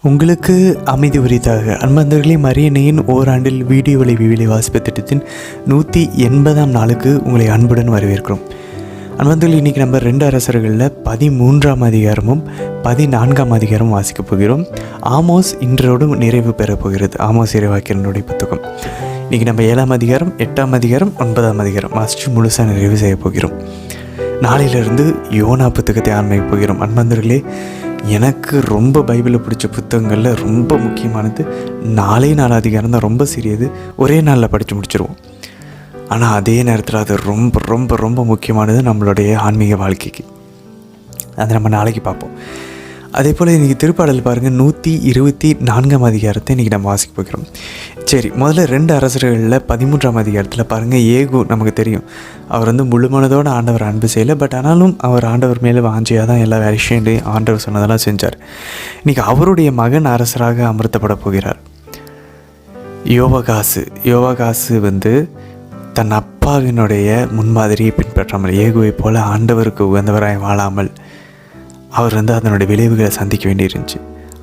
உங்களுக்கு அமைதி உரித்தாக அன்பந்தர்களே, மரியணையின் ஓராண்டில் வீடியோ விளைவி வாசிப்பு திட்டத்தின் 180ஆம் நாளுக்கு உங்களை அன்புடன் வரவேற்கிறோம். அன்பந்தர்கள், இன்றைக்கி நம்ம 2 அரசர்களில் 13ஆம் அதிகாரமும் 14ஆம் அதிகாரமும் வாசிக்கப் போகிறோம். ஆமோஸ் இன்றோடு நிறைவு பெறப் போகிறது. ஆமோஸ் இறைவாக்கியனுடைய புத்தகம். இன்றைக்கி நம்ம 7ஆம் அதிகாரம், 8ஆம் அதிகாரம், 9ஆம் அதிகாரம் வாசித்து முழுசாக நிறைவு செய்ய போகிறோம். நாளையிலிருந்து யோனா புத்தகத்தை ஆரம்பிக்க போகிறோம். அன்பந்தர்களே, எனக்கு ரொம்ப பைபிளில் பிடிச்ச புத்தகங்களில் ரொம்ப முக்கியமானது 4 அதிகாரம் தான். ரொம்ப சிறியது, ஒரே நாளில் படித்து முடிச்சிருவோம். ஆனால் அதே நேரத்தில் அது ரொம்ப ரொம்ப ரொம்ப முக்கியமானது நம்மளுடைய ஆன்மீக வாழ்க்கைக்கு. அதை நம்ம நாளைக்கு பார்ப்போம். அதே போல் இன்றைக்கி திருப்பாடல் பாருங்கள், 124ஆம் அதிகாரத்தை இன்றைக்கி நம்ம வாசிக்க போகிறோம். சரி, முதல்ல 2 அரசர்களில் 13ஆம் அதிகாரத்தில் பாருங்கள். ஏகு நமக்கு தெரியும், அவர் முழுமனதோடு ஆண்டவர் அன்பு செய்யலை. பட் ஆனாலும் அவர் ஆண்டவர் மேலே வாஞ்சியாக தான் எல்லா விஷயங்களையும் ஆண்டவர் சொன்னதெல்லாம் செஞ்சார். இன்றைக்கி அவருடைய மகன் அரசராக அமர்த்தப்பட போகிறார். யோவாகாசு தன் அப்பாவினுடைய முன்மாதிரியை பின்பற்றாமல், ஏகுவை போல ஆண்டவருக்கு உகந்தவராய் வாழாமல் அவர் அதனுடைய விளைவுகளை சந்திக்க வேண்டியிருந்துச்சு.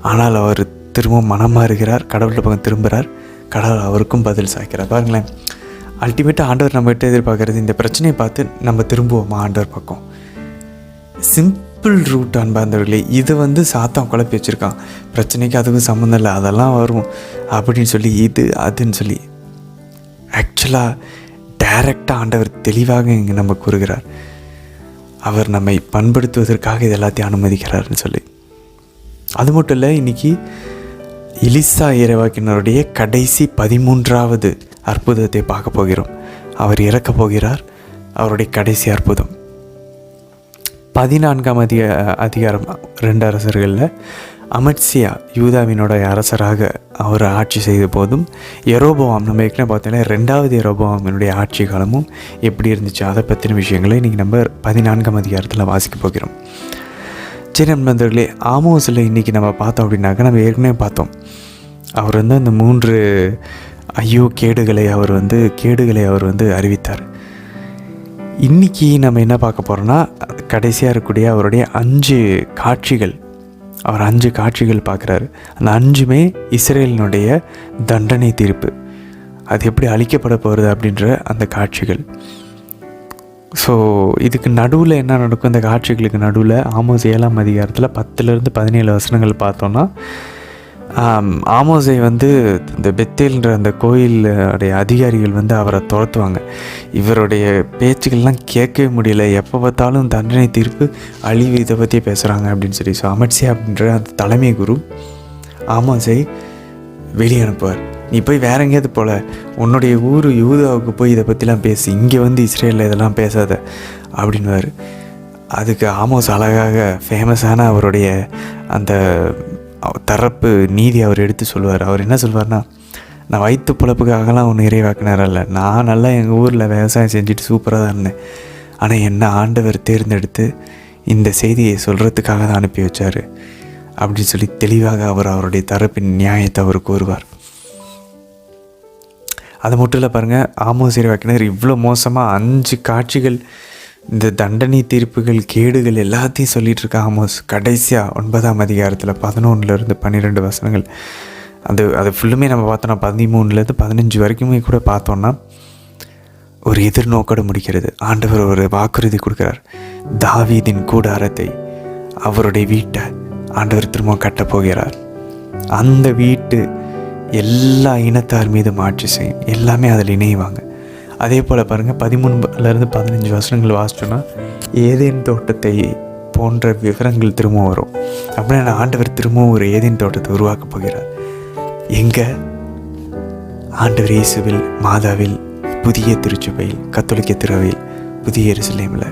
ஆனால் அவர் திரும்பவும் மனம் மாறுகிறார், கடவுள்கிட்ட பக்கம் திரும்புகிறார். கடவுள் அவருக்கும் பதில் சாய்க்கிறார். பாருங்களேன், அல்டிமேட்டாக ஆண்டவர் நம்மகிட்ட எதிர்பார்க்கறது, இந்த பிரச்சனையை பார்த்து நம்ம திரும்புவோமா ஆண்டவர் பக்கம். சிம்பிள் ரூட் அன்பார்ந்தவர்களே. இது சாத்தான் குழப்பி வச்சுருக்கான். பிரச்சனைக்கு அதுக்கும் சம்மந்தம் இல்லை, அதெல்லாம் வரும் அப்படின்னு சொல்லி இது அதுன்னு சொல்லி. ஆக்சுவலாக டைரெக்டாக ஆண்டவர் தெளிவாக இங்கே நம்ம கூறுகிறார். அவர் நம்மை பண்படுத்துவதற்காக இது எல்லாத்தையும் அனுமதிக்கிறார்னு சொல்லி. அது மட்டும் இல்லை, இன்றைக்கி எலிசா இறைவாக்கினருடைய கடைசி 13வது அற்புதத்தை பார்க்க போகிறோம். அவர் இறக்க போகிறார். அவருடைய கடைசி அற்புதம் 14ஆம் அதிகாரம் 2 அரசர்களில் அமத்சியா யூதாவினுடைய அரசராக அவர் ஆட்சி செய்த போதும், யெரோபோவாம் நம்ம ஏற்கனவே பார்த்தோன்னா 2வது யெரோபோவாமினுடைய ஆட்சி காலமும் எப்படி இருந்துச்சு, அதை பற்றின விஷயங்களை இன்றைக்கி நம்ம 14ஆம் அதிகாரத்தில் வாசிக்க போகிறோம். சரி நண்பர்களே, ஆமோஸில் இன்றைக்கி நம்ம பார்த்தோம் அப்படின்னாக்கா, நம்ம ஏற்கனவே பார்த்தோம், அவர் அந்த 3 கேடுகளை அவர் அறிவித்தார். இன்றைக்கி நம்ம என்ன பார்க்க போகிறோன்னா, கடைசியாக இருக்கக்கூடிய அவருடைய 5 காட்சிகள். அவர் 5 காட்சிகள் பார்க்குறாரு. அந்த 5மே இஸ்ரேலினுடைய தண்டனை தீர்ப்பு, அது எப்படி அழிக்கப்பட போகிறது அப்படின்ற அந்த காட்சிகள். ஸோ இதுக்கு நடுவில் என்ன நடக்கும், இந்த காட்சிகளுக்கு நடுவில் ஆமோஸ் 7ஆம் அதிகாரத்தில் 10லேருந்து 17 வசனங்கள் பார்த்தோன்னா, ஆமோஸை இந்த பெத்தேல்ன்ற அந்த கோயிலுடைய அதிகாரிகள் அவரை துரத்துவாங்க. இவருடைய பேச்சுக்கள்லாம் கேட்கவே முடியல, எப்போ பார்த்தாலும் தண்டனை தீர்ப்பு, அழிவு, இதை பற்றியே பேசுகிறாங்க அப்படின்னு சொல்லி. ஸோ அமத்சியா அப்படின்ற அந்த தலைமை குரு ஆமோஸை வெளியே அனுப்புவார். நீ போய் வேற எங்கேயாவது போல, உன்னுடைய ஊர் யூதாவுக்கு போய் இதை பற்றிலாம் பேசு, இங்கே இஸ்ரேலில் இதெல்லாம் பேசாத அப்படின்வார். அதுக்கு ஆமோஸ் அழகாக ஃபேமஸான அவருடைய அந்த தரப்பு நீதி அவர் எடுத்து சொல்லுவார். அவர் என்ன சொல்வார்னா, நான் வயிற்று பிழப்புக்காகலாம் ஒன்று இறைவாக்கினார் அல்ல, நான் நல்லா எங்கள் ஊரில் விவசாயம் செஞ்சுட்டு சூப்பராக தான் இருந்தேன். ஆனால் என்ன ஆண்டவர் தேர்ந்தெடுத்து இந்த செய்தியை சொல்கிறதுக்காக தான் அனுப்பி வச்சார் அப்படின்னு சொல்லி தெளிவாக அவருடைய தரப்பின் நியாயத்தை அவர் கூறுவார். அது மட்டும் இல்லை பாருங்கள், ஆமோஸ் இறைவாக்கினர் இவ்வளோ மோசமாக 5 காட்சிகள், இந்த தண்டனை தீர்ப்புகள், கேடுகள் எல்லாத்தையும் சொல்லிகிட்டு இருக்க ஆமோஸ் கடைசியாக 9ஆம் அதிகாரத்தில் 11லேருந்து 12 வசனங்கள், அது ஃபுல்லுமே நம்ம பார்த்தோன்னா 13லேருந்து 15 வரைக்குமே கூட பார்த்தோன்னா ஒரு எதிர்நோக்கோடு முடிக்கிறது. ஆண்டவர் ஒரு வாக்குறுதி கொடுக்குறார். தாவீதின் கூடாரத்தை, அவருடைய வீட்டை ஆண்டவர் திரும்ப கட்டப் போகிறார். அந்த வீட்டு எல்லா இனத்தார் மீதும் ஆட்சி செய்யும், எல்லாமே அதில் இணைவாங்க. அதே போல் பாருங்கள், 13லேருந்து 15 வசனங்கள் வாசிச்சோன்னா ஏதேன் தோட்டத்தை போன்ற விவரங்கள் திரும்ப வரும். அப்படின்னா ஆண்டவர் திரும்பவும் ஒரு ஏதேன் தோட்டத்தை உருவாக்கப் போகிறார். எங்கே? ஆண்டவர் இயேசுவில், மாதாவில், புதிய திருச்சபையில், கத்தோலிக்க திருவையில், புதிய எருசலேமில்.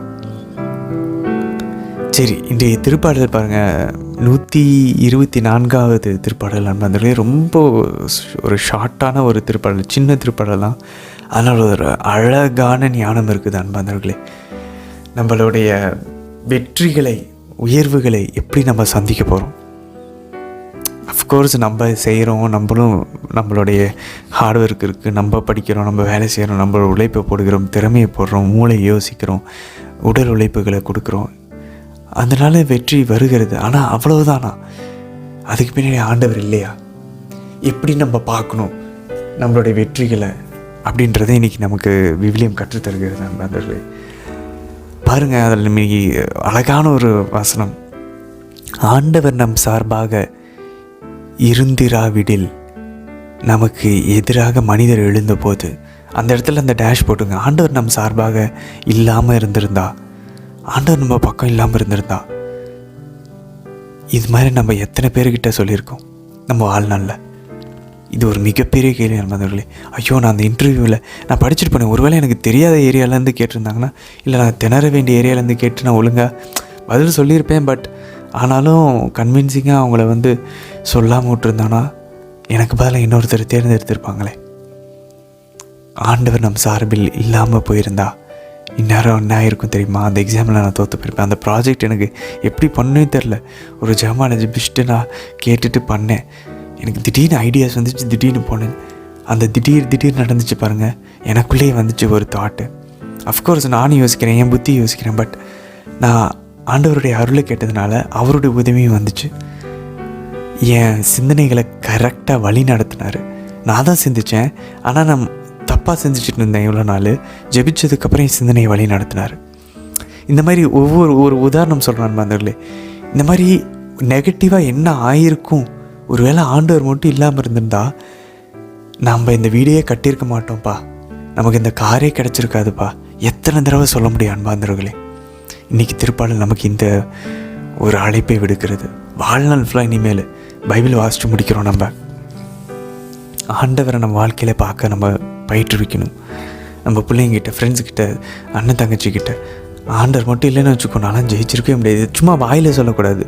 சரி, இன்றைய திருப்பாடல் பாருங்கள், 124வது திருப்பாடல். அன்பர்களே, ரொம்ப ஒரு ஷார்ட்டான ஒரு திருப்பாடல், சின்ன திருப்பாடலாம். அதனால் ஒரு அழகான ஞானம் இருக்குது அன்பர்களே. நம்மளுடைய வெற்றிகளை, உயர்வுகளை எப்படி நம்ம சந்திக்க போகிறோம். அஃப்கோர்ஸ் நம்ம செய்கிறோம், நம்மளுடைய ஹார்ட் ஒர்க் இருக்குது, நம்ம படிக்கிறோம், நம்ம வேலை செய்கிறோம், நம்மளோட உழைப்பை போடுகிறோம், திறமையை போடுறோம், மூளை யோசிக்கிறோம், உடல் உழைப்புகளை கொடுக்குறோம், அதனால் வெற்றி வருகிறது. ஆனால் அவ்வளவுதானா? அதுக்கு பின்னாடி ஆண்டவர் இல்லையா? எப்படி நம்ம பார்க்கணும் நம்மளுடைய வெற்றிகளை அப்படின்றத இன்றைக்கி நமக்கு விவிலியம் கற்றுத்தருகிறது நண்பர்களே. பாருங்கள், அதில் மிக அழகான ஒரு வசனம். ஆண்டவர் நம் சார்பாக இருந்திராவிடில், நமக்கு எதிராக மனிதர் எழுந்தபோது, அந்த இடத்துல அந்த டேஷ் போட்டுங்க. ஆண்டவர் நம் சார்பாக இல்லாமல் இருந்திருந்தா, ஆண்டவர் நம்ம பக்கம் இல்லாமல் இருந்திருந்தா, இது மாதிரி நம்ம எத்தனை பேர்கிட்ட சொல்லியிருக்கோம் நம்ம வாழ்நாளில்? இது ஒரு மிகப்பெரிய கேள்வி நண்பர்களே. ஐயோ, நான் அந்த இன்டர்வியூவில் நான் படிச்சுட்டு போனேன், ஒருவேளை எனக்கு தெரியாத ஏரியாவிலேருந்து கேட்டிருந்தாங்கன்னா, இல்லை நான் திணற வேண்டிய ஏரியாவிலேருந்து கேட்டு நான் ஒழுங்காக பதில் சொல்லியிருப்பேன். பட் ஆனாலும் கன்வின்சிங்காக அவங்கள சொல்லாமல் விட்டுருந்தானா எனக்கு பதிலாக இன்னொருத்தர் தேர்ந்தெடுத்திருப்பாங்களே. ஆண்டவர் நம் சார்பில் இல்லாமல் போயிருந்தா இந்நேரம் என்ன ஆயிருக்கும் தெரியுமா? அந்த எக்ஸாமில் நான் தோற்று போயிருப்பேன். அந்த ப்ராஜெக்ட் எனக்கு எப்படி பண்ணேன்னு தெரில, ஒரு ஜமானஜி பிஸ்ட்டு நான் கேட்டுட்டு பண்ணேன். எனக்கு திடீர்னு ஐடியாஸ் வந்துச்சு, திடீர்னு போனேன். அந்த திடீர் நடந்துச்சு பாருங்கள், எனக்குள்ளேயே வந்துச்சு ஒரு தாட்டு. அஃப்கோர்ஸ் நானும் யோசிக்கிறேன், என் புத்தி யோசிக்கிறேன். பட் நான் ஆண்டவருடைய அருளை கேட்டதுனால அவருடைய உதவியும் வந்துச்சு. என் சிந்தனைகளை கரெக்டாக வழி நடத்தினார். நான் தான் சிந்தித்தேன், ஆனால் நான் தப்பாக செஞ்சுட்டு இருந்தேன். இவ்வளோ நாள் ஜெபிச்சதுக்கப்புறம் என் சிந்தனையை வழி நடத்தினார். இந்த மாதிரி ஒரு உதாரணம் சொல்கிறேன் நண்பர்களே. இந்த மாதிரி நெகட்டிவாக என்ன ஆயிருக்கும், ஒரு வேளை ஆண்டவர் மட்டும் இல்லாமல் இருந்திருந்தா நம்ம இந்த வீடியே கட்டியிருக்க மாட்டோம்ப்பா, நமக்கு இந்த காரே கிடச்சிருக்காதுப்பா. எத்தனை தடவை சொல்ல முடியும் அன்பாந்தவர்களே? இன்றைக்கி திருப்பாடல் நமக்கு இந்த ஒரு அழைப்பை விடுக்கிறது. வாழ்நாள் ஃபுல்லாக இனிமேல் பைபிள் வாசித்து முடிக்கிறோம். நம்ம ஆண்டவரை நம்ம வாழ்க்கையில் பார்க்க நம்ம பயிற்றுவிக்கணும். நம்ம பிள்ளைங்கிட்ட, ஃப்ரெண்ட்ஸுக்கிட்ட, அண்ணன் தங்கச்சிக்கிட்ட ஆண்டவர் மட்டும் இல்லைன்னு வச்சுக்கோ, நான்லாம் ஜெயிச்சிருக்கவே முடியாது. சும்மா வாயில் சொல்லக்கூடாது,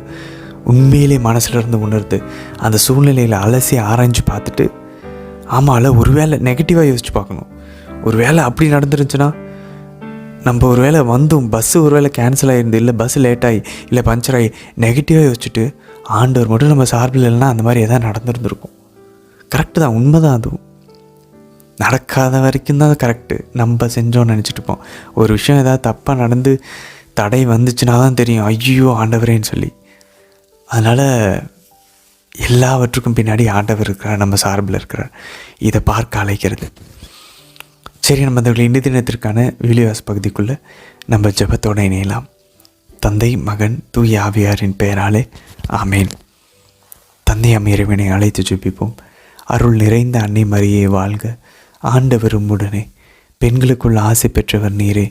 உண்மையிலே மனசில் இருந்து உணர்ந்து அந்த சூழ்நிலையில் அலசி ஆராய்ஞ்சு பார்த்துட்டு, ஆமாம்ல ஒருவேளை நெகட்டிவாக யோசிச்சு பார்க்கணும். ஒரு வேளை அப்படி நடந்துருந்துச்சுன்னா, நம்ம ஒரு வேளை பஸ்ஸு ஒரு வேளை கேன்சல் ஆகிருந்து, இல்லை பஸ்ஸு லேட்டாகி, இல்லை பஞ்சர் ஆகி, நெகட்டிவாக யோசிச்சுட்டு ஆண்டவர் மட்டும் நம்ம சார்பில் இல்லைன்னா அந்த மாதிரி எதாவது நடந்துருந்துருக்கும். கரெக்டு தான், உண்மை தான். அதுவும் நடக்காத வரைக்கும் தான் கரெக்டு. நம்ம செஞ்சோன்னு நினச்சிட்டுப்போம். ஒரு விஷயம் ஏதாவது தப்பாக நடந்து தடை வந்துச்சுன்னா தான் தெரியும், ஐயோ ஆண்டவரேன்னு சொல்லி. அதனால் எல்லாவற்றுக்கும் பின்னாடி ஆண்டவர் இருக்கிறார், நம்ம சார்பில் இருக்கிறார். இதை பார்க்க அழைக்கிறது. சரி, நம்ம அந்த இந்திய தினத்திற்கான வீலிவாஸ் பகுதிக்குள்ளே நம்ம ஜெபத்தோடு இணையலாம். தந்தை, மகன், தூய ஆவியாரின் பெயராலே ஆமேன். தந்தை இறைவனை அழைத்து ஜெபிப்போம். அருள் நிறைந்த அன்னை மரியே வாழ்க, ஆண்டவர் உம்முடனே, பெண்களுக்குள் ஆசை பெற்றவர் நீரே,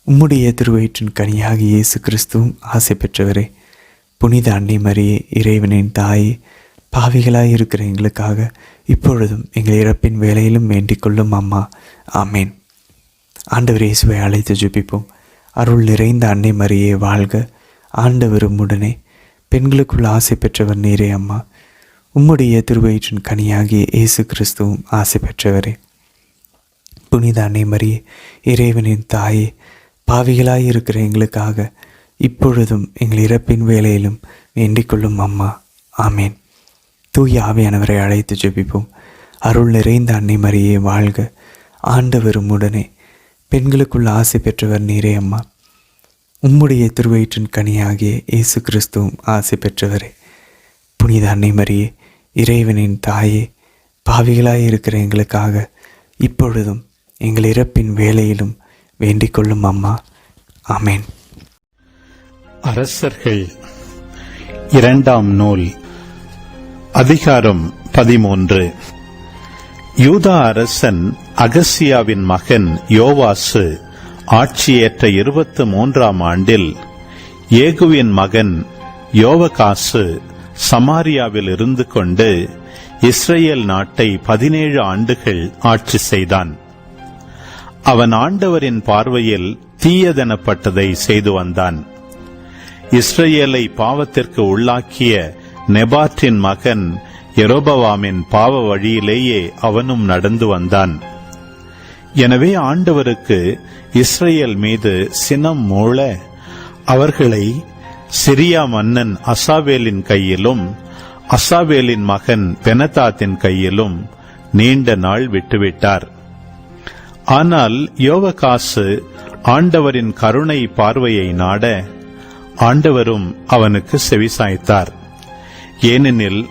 உம்முடைய திருவயிற்றின் கனியாகி இயேசு கிறிஸ்துவும் ஆசை பெற்றவரே. புனித அன்னை மரியே, இறைவனின் தாயே, பாவிகளாய் இருக்கிற எங்களுக்காக இப்பொழுதும் எங்கள் இறப்பின் வேலையிலும் வேண்டிக் கொள்ளும் அம்மா. ஆமேன். ஆண்டவர் இயேசுவை அழைத்து ஜெபிப்போம். அருள் நிறைந்த அன்னை மரியே வாழ்க, ஆண்டவர் உம்முடனே, பெண்களுக்குள் ஆசை பெற்றவர் நீரே அம்மா, உம்முடைய திருவயிற்றின் கனியாகிய இயேசு கிறிஸ்துவும் ஆசை பெற்றவரே. புனித அன்னை மரியே, இறைவனின் தாயே, பாவிகளாய் இருக்கிற எங்களுக்காக இப்பொழுதும் எங்கள் இறப்பின் வேலையிலும் வேண்டிக் கொள்ளும் அம்மா. ஆமேன். தூய ஆவியானவரை அழைத்து ஜெபிப்போம். அருள் நிறைந்த அன்னை மரியே வாழ்க, ஆண்டவர் உம்முடனே, பெண்களுக்குள் ஆசை பெற்றவர் நீரே அம்மா, உம்முடைய திருவயிற்றின் கனியாகிய இயேசு கிறிஸ்துவும் ஆசை பெற்றவரே. புனித அன்னை மரியே, இறைவனின் தாயே, பாவிகளாய் இருக்கிற எங்களுக்காக இப்பொழுதும் எங்கள் இறப்பின் வேலையிலும் வேண்டிக் கொள்ளும் அம்மா. ஆமேன். அரசர்கள் 2ஆம் நூல், அதிகாரம் 13. யூதா அரசன் அகசியாவின் மகன் யோவாசு ஆட்சியேற்ற 23ஆம் ஆண்டில் ஏகுவின் மகன் யோவகாசு சமாரியாவில் இருந்து கொண்டு இஸ்ரேல் நாட்டை 17 ஆண்டுகள் ஆட்சி செய்தான். அவன் ஆண்டவரின் பார்வையில் தீயதெனப்பட்டதை செய்து வந்தான். இஸ்ரேலை பாவத்திற்கு உள்ளாக்கிய நெபாற்றின் மகன் யெரொபெயாமின் பாவ வழியிலேயே அவனும் நடந்து வந்தான். எனவே ஆண்டவருக்கு இஸ்ரேல் மீது சினம் மூள அவர்களை சிரியா மன்னன் அசாவேலின் கையிலும் அசாவேலின் மகன் பெனதாத்தின் கையிலும் நீண்ட நாள் விட்டுவிட்டார். ஆனால் யோவகாசு ஆண்டவரின் கருணை பார்வையை நாட ஆண்டவரும் அவனுக்கு செவிசாய்த்தார். ஏனெனில்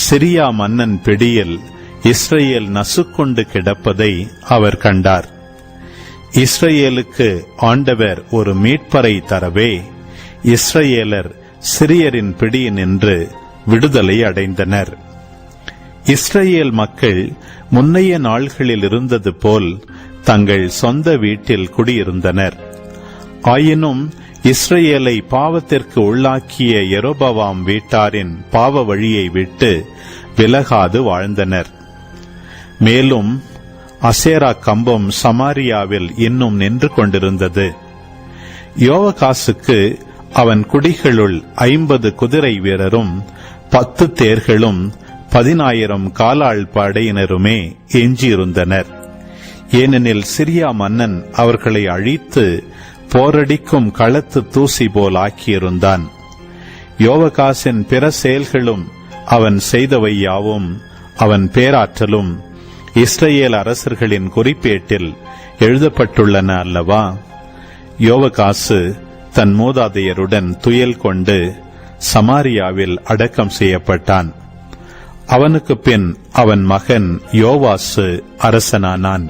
சிரியா மன்னன் பிடியில் இஸ்ரேல் நசுக்கொண்டு கிடப்பதை அவர் கண்டார். இஸ்ரேலுக்கு ஆண்டவர் ஒரு மீட்பரை தரவே இஸ்ரேலர் சிரியரின் பிடியினின்று விடுதலை அடைந்தனர். இஸ்ரேல் மக்கள் முன்னைய நாள்களில் இருந்தது போல் தங்கள் சொந்த வீட்டில் குடியிருந்தனர். ஆயினும் இஸ்ரேலை பாவத்திற்கு உள்ளாக்கிய யெரொபெயாம் வீட்டாரின் பாவ வழியை விட்டு விலகாது வாழ்ந்தனர். மேலும் அசேரா கம்பம் சமாரியாவில் இன்னும் நின்று கொண்டிருந்தது. யோவாகாசுக்கு அவன் குடிகளுள் 50 குதிரை வீரரும் 10 தேர்களும் 10,000 காலாள் படையினருமே எஞ்சியிருந்தனர். ஏனெனில் சிரியா மன்னன் அவர்களை அழித்து போரடிக்கும் களத்து தூசி போல் ஆக்கியிருந்தான். யோவாகாசின் பிற செயல்களும் அவன் செய்தவை யாவும் அவன் பேராற்றலும் இஸ்ரேல் அரசர்களின் குறிப்பேட்டில் எழுதப்பட்டுள்ளன அல்லவா? யோவாகாசு தன் மூதாதையருடன் துயல் கொண்டு சமாரியாவில் அடக்கம் செய்யப்பட்டான். அவனுக்கு பின் அவன் மகன் யோவாசு அரசனானான்.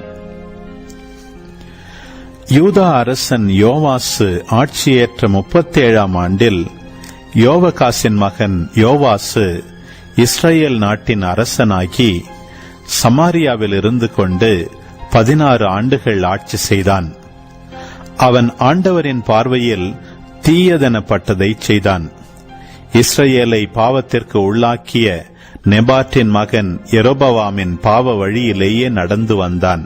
யூதா அரசன் யோவாசு ஆட்சியேற்ற 37ஆம் ஆண்டில் யோவாகாசின் மகன் யோவாசு இஸ்ரேல் நாட்டின் அரசனாகி சமாரியாவில் இருந்து கொண்டு 16 ஆண்டுகள் ஆட்சி செய்தான். அவன் ஆண்டவரின் பார்வையில் தீயதெனப்பட்டதை செய்தான். இஸ்ரேலை பாவத்திற்கு உள்ளாக்கிய நெபாட்டின் மகன் யெரொபெயாமின் பாவ வழியிலேயே நடந்து வந்தான்.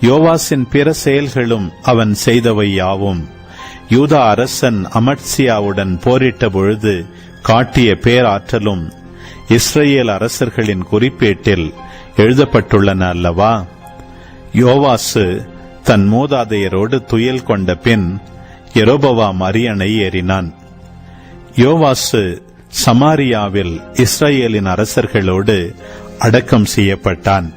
யோவாசின் பிற செயல்களும் அவன் செய்தவை யாவும் யூதா அரசன் அமத்சியாவுடன் போரிட்ட பொழுது காட்டிய பேராற்றலும் இஸ்ரேல் அரசர்களின் குறிப்பேட்டில் எழுதப்பட்டுள்ளன அல்லவா? யோவாசு தன் மூதாதையரோடு துயல் கொண்ட பின் யெரொபெயாம் அரியணை ஏறினான். யோவாசு சமாரியாவில் இஸ்ரேலின் அரசர்களோடு அடக்கம் செய்யப்பட்டான்.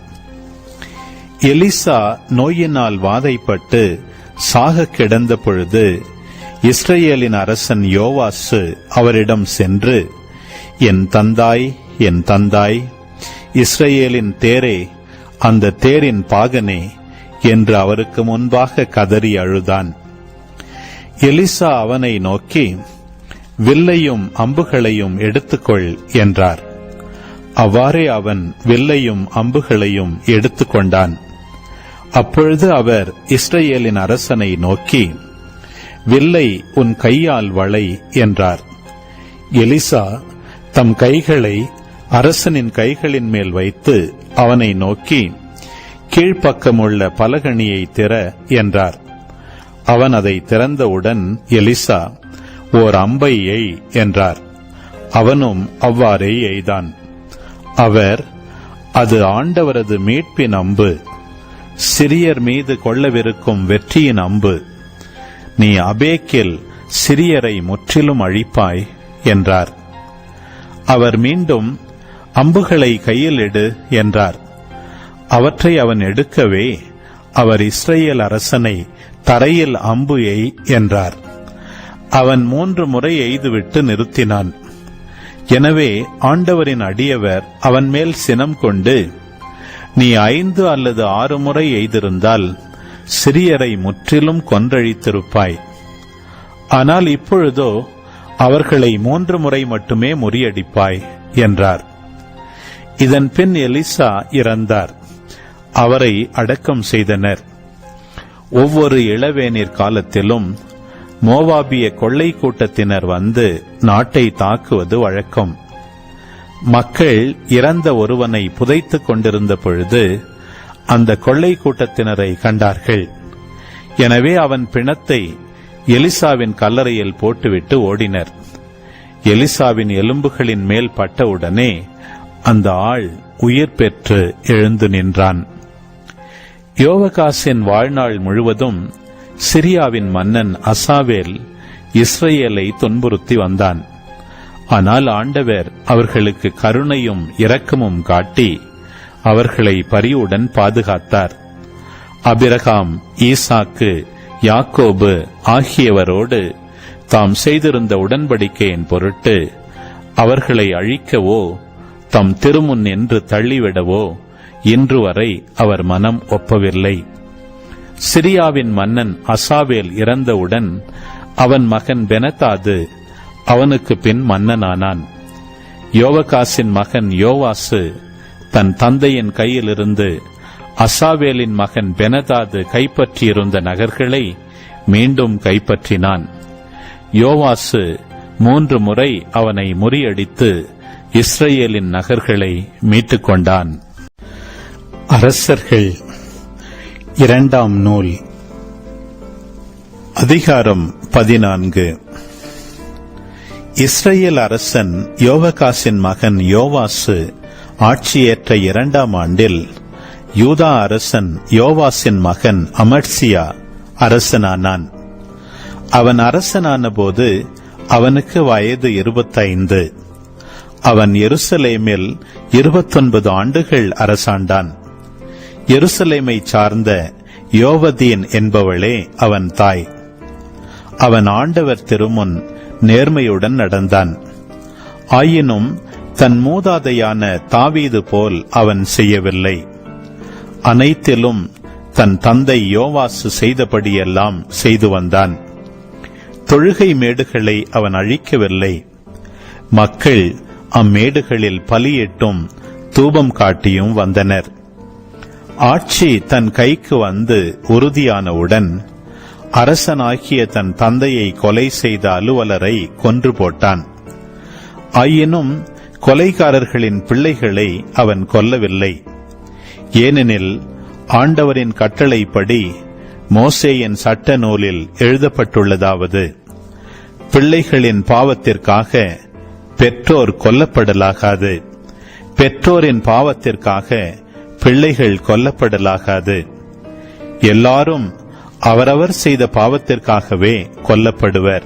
எலிசா நோயினால் வாதைப்பட்டு சாக கிடந்த பொழுது இஸ்ரேலின் அரசன் யோவாசு அவரிடம் சென்று, என் தந்தாய், என் தந்தாய், இஸ்ரேலின் தேரே, அந்த தேரின் பாகனே என்று அவருக்கு முன்பாக கதறி அழுதான். எலிசா அவனை நோக்கி, வில்லையும் அம்புகளையும் எடுத்துக்கொள் என்றார். அவ்வாறே அவன் வில்லையும் அம்புகளையும் எடுத்துக்கொண்டான். அப்பொழுது அவர் இஸ்ரேலின் அரசனை நோக்கி, வில்லை உன் கையால் வளை என்றார். எலிசா தம் கைகளை அரசனின் கைகளின் மேல் வைத்து அவனை நோக்கி, கீழ்ப்பக்கமுள்ள பலகணியை திற என்றார். அவன் அதை திறந்தவுடன் எலிசா, ஓர் அம்பை எய் என்றார். அவனும் அவ்வாறே எய்தான். அவர், அது ஆண்டவரது மீட்பின் அம்பு, சிரியர் மீது கொள்ளவிருக்கும் வெற்றியின் அம்பு. நீ அபேக்கில் சிரியரை முற்றிலும் அழிப்பாய் என்றார். அவர் மீண்டும், அம்புகளை கையில் எடு என்றார். அவற்றை அவன் எடுக்கவே அவர் இஸ்ரேல் அரசனை தரையில் அம்பு எய் என்றார். அவன் 3 முறை எய்துவிட்டு நிறுத்தினான். எனவே ஆண்டவரின் அடியவர் அவன் மேல் சினம் கொண்டு, நீ 5 அல்லது 6 முறை எய்திருந்தால் சிரியரை முற்றிலும் கொன்றழித்திருப்பாய். ஆனால் இப்பொழுதோ அவர்களை 3 முறை மட்டுமே முறியடிப்பாய் என்றார். இதன் பின் எலிசா இறந்தார். அவரை அடக்கம் செய்தனர். ஒவ்வொரு இளவேநீர் காலத்திலும் மோவாபிய கொள்ளை கூட்டத்தினர் வந்து நாட்டை தாக்குவது வழக்கம். மக்கள் இறந்த ஒருவனை புதைத்துக் கொண்டிருந்த பொழுது அந்த கொள்ளை கூட்டத்தினரை கண்டார்கள். எனவே அவன் பிணத்தை எலிசாவின் கல்லறையில் போட்டுவிட்டு ஓடினர். எலிசாவின் எலும்புகளின் மேல் பட்டவுடனே அந்த ஆள் உயிர் பெற்று எழுந்து நின்றான். யோவாகாசின் வாழ்நாள் முழுவதும் சிரியாவின் மன்னன் அசாவேல் இஸ்ரேலை துன்புறுத்தி வந்தான். ஆனால் ஆண்டவர் அவர்களுக்கு கருணையும் இரக்கமும் காட்டி அவர்களை பரிவுடன் பாதுகாத்தார். ஆபிரகாம், ஈசாக்கு, யாக்கோபு ஆகியவரோடு தாம் செய்திருந்த உடன்படிக்கையின் பொருட்டு அவர்களை அழிக்கவோ தம் திருமுன் என்று தள்ளிவிடவோ இன்று வரை அவர் மனம் ஒப்பவில்லை. சிரியாவின் மன்னன் அசாவேல் இறந்தவுடன் அவன் மகன் பெனதாது அவனுக்கு பின் மன்னனானான். யோவகாசின் மகன் யோவாசு தன் தந்தையின் கையிலிருந்து அசாவேலின் மகன் பெனதாது கைப்பற்றியிருந்த நகர்களை மீண்டும் கைப்பற்றினான். யோவாசு 3 முறை அவனை முறியடித்து இஸ்ரேலின் நகர்களை மீட்டுக் கொண்டான். அரசர்கள் 2ஆம் நூல் அதிகாரம் 14. இஸ்ரேல் அரசன் யோவகாசின் மகன் யோவாசு ஆட்சியேற்ற 2ஆம் ஆண்டில் யூதா அரசன் யோவாசின் மகன் அமத்சியா அரசனானான். அவன் அரசனான போது அவனுக்கு வயது 25. அவன் எருசலேமில் 29 ஆண்டுகள் அரசாண்டான். எருசலேமை சார்ந்த யோவதீன் என்பவளே அவன் தாய். அவன் ஆண்டவர் திருமுன் நேர்மையுடன் நடந்தான். ஆயினும் தன் மூதாதையான தாவீது போல் அவன் செய்யவில்லை. அனைத்திலும் தன் தந்தை யோவாசு செய்தபடியெல்லாம் செய்து வந்தான். தொழுகை மேடுகளை அவன் அழிக்கவில்லை. மக்கள் அம்மேடுகளில் பலியிட்டும் தூபம் காட்டியும் வந்தனர். ஆட்சி தன் கைக்கு வந்து உறுதியானவுடன் அரசனாகிய தன் தந்தையை கொலை செய்த அலுவலரை கொன்று போட்டான். ஆயினும் கொலைகாரர்களின் பிள்ளைகளை அவன் கொல்லவில்லை. ஏனெனில் ஆண்டவரின் கட்டளைப்படி மோசேயின் சட்ட நூலில் எழுதப்பட்டுள்ளதாவது, பிள்ளைகளின் பாவத்திற்காக பெற்றோர் கொல்லப்படலாகாது, பெற்றோரின் பாவத்திற்காக பிள்ளைகள் கொல்லப்படலாகாது. எல்லாரும் அவரவர் செய்த பாவத்திற்காகவே கொல்லப்படுவர்.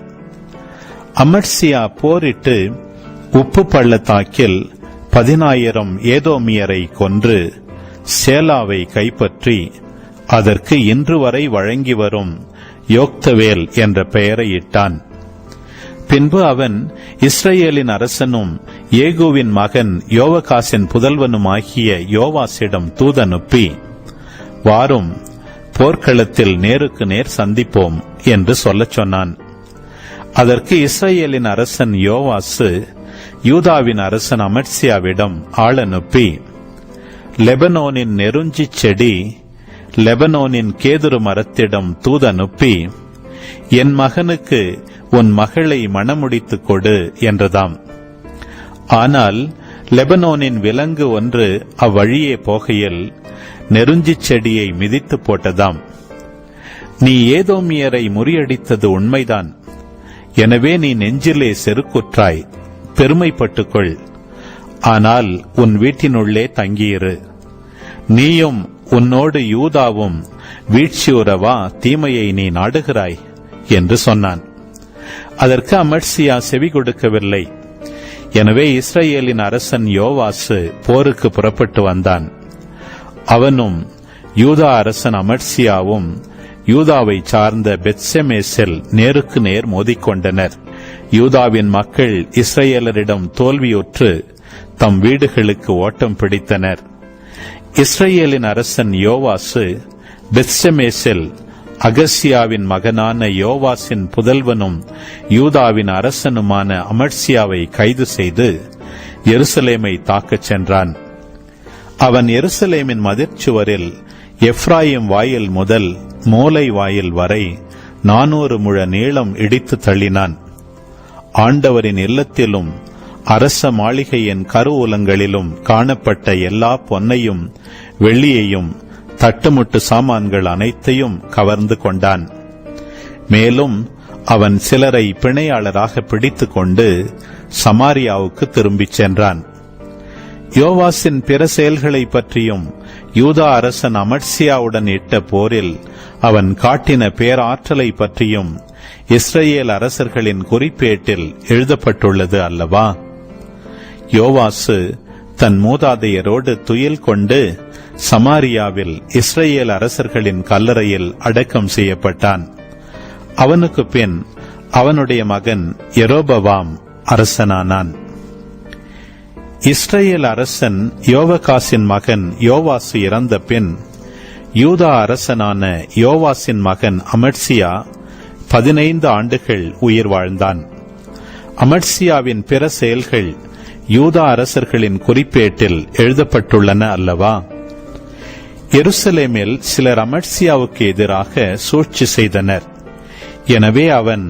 அமத்சியா போரிட்டு உப்பு பள்ளத்தாக்கில் 10,000 ஏதோமியரை கொன்று சேலாவை கைப்பற்றி அதற்கு இன்று வரை வழங்கி வரும் யோக்தவேல் என்ற பெயரை இட்டான். பின்பு அவன் இஸ்ரேலின் அரசனும் ஏகூவின் மகன் யோவகாசின் புதல்வனுமாகிய யோவாசிடம் தூதனுப்பி, வாரும், போர்க்களத்தில் நேருக்கு நேர் சந்திப்போம் என்று சொல்லச் சொன்னான். அதற்கு இஸ்ரேலின் அரசன் யோவாசு யூதாவின் அரசன் அமத்சியாவிடம் ஆள் அனுப்பி, லெபனோனின் நெருஞ்சி செடி லெபனோனின் கேதுரு மரத்திடம் தூதனுப்பி, என் மகனுக்கு உன் மகளை மணமுடித்துக் கொடு என்றதாம். ஆனால் லெபனோனின் விலங்கு ஒன்று அவ்வழியே போகையில் நெருஞ்சிச் செடியை மிதித்து போட்டதாம். நீ ஏதோமியரை முறியடித்தது உண்மைதான். எனவே நீ நெஞ்சிலே செருக்குற்றாய், பெருமைப்பட்டுக்கொள். ஆனால் உன் வீட்டினுள்ளே தங்கியிரு. நீயும் உன்னோடு யூதாவும் வீழ்ச்சியுறவா தீமையை நீ நாடுகிறாய் என்று சொன்னான். அதற்கு அமத்சியா செவி கொடுக்கவில்லை. எனவே இஸ்ரேலின் அரசன் யோவாசு போருக்கு புறப்பட்டு வந்தான். அவனும் யூதா அரசன் அமத்சியாவும் யூதாவை சார்ந்த பெத்செமேசில் நேருக்கு நேர் மோதிக்கொண்டனர். யூதாவின் மக்கள் இஸ்ரேலரிடம் தோல்வியுற்று தம் வீடுகளுக்கு ஓட்டம் பிடித்தனர். இஸ்ரேலின் அரசன் யோவாசு பெத்செமேசில் அகசியாவின் மகனான யோவாசின் புதல்வனும் யூதாவின் அரசனுமான அமத்சியாவை கைது செய்து எருசலேமை தாக்கச் சென்றான். அவன் எருசலேமின் மதிற்சுவரில் எப்ராயிம் வாயில் முதல் மூலை வாயில் வரை 400 முழ நீளம் இடித்து தள்ளினான். ஆண்டவரின் இல்லத்திலும் அரச மாளிகையின் கருவூலங்களிலும் காணப்பட்ட எல்லா பொன்னையும் வெள்ளியையும் தட்டுமுட்டு சாமான்கள் அனைத்தையும் கவர்ந்து கொண்டான். மேலும் அவன் சிலரை பிணையாளராக பிடித்துக் கொண்டு சமாரியாவுக்கு திரும்பிச் சென்றான். யோவாசின் பிற செயல்களை பற்றியும் யூதா அரசன் அமத்சியாவுடன் இட்ட போரில் அவன் காட்டின பேராற்றலை பற்றியும் இஸ்ரேல் அரசர்களின் குறிப்பேட்டில் எழுதப்பட்டுள்ளது அல்லவா? யோவாசு தன் மூதாதையரோடு துயில் கொண்டு சமாரியாவில் இஸ்ரேல் அரசர்களின் கல்லறையில் அடக்கம் செய்யப்பட்டான். அவனுக்கு பின் அவனுடைய மகன் யெரொபெயாம் அரசனானான். இஸ்ரேல் அரசன் யோவகாசின் மகன் யோவாசு இறந்த பின் யூதா அரசனான யோவாசின் மகன் அமட்சியா 15 ஆண்டுகள் உயிர் வாழ்ந்தான். அமட்சியாவின் பிற செயல்கள் யூதா அரசர்களின் குறிப்பேட்டில் எழுதப்பட்டுள்ளன அல்லவா? எருசலேமில் சிலர் அமட்சியாவுக்கு எதிராக சூழ்ச்சி செய்தனர். எனவே அவன்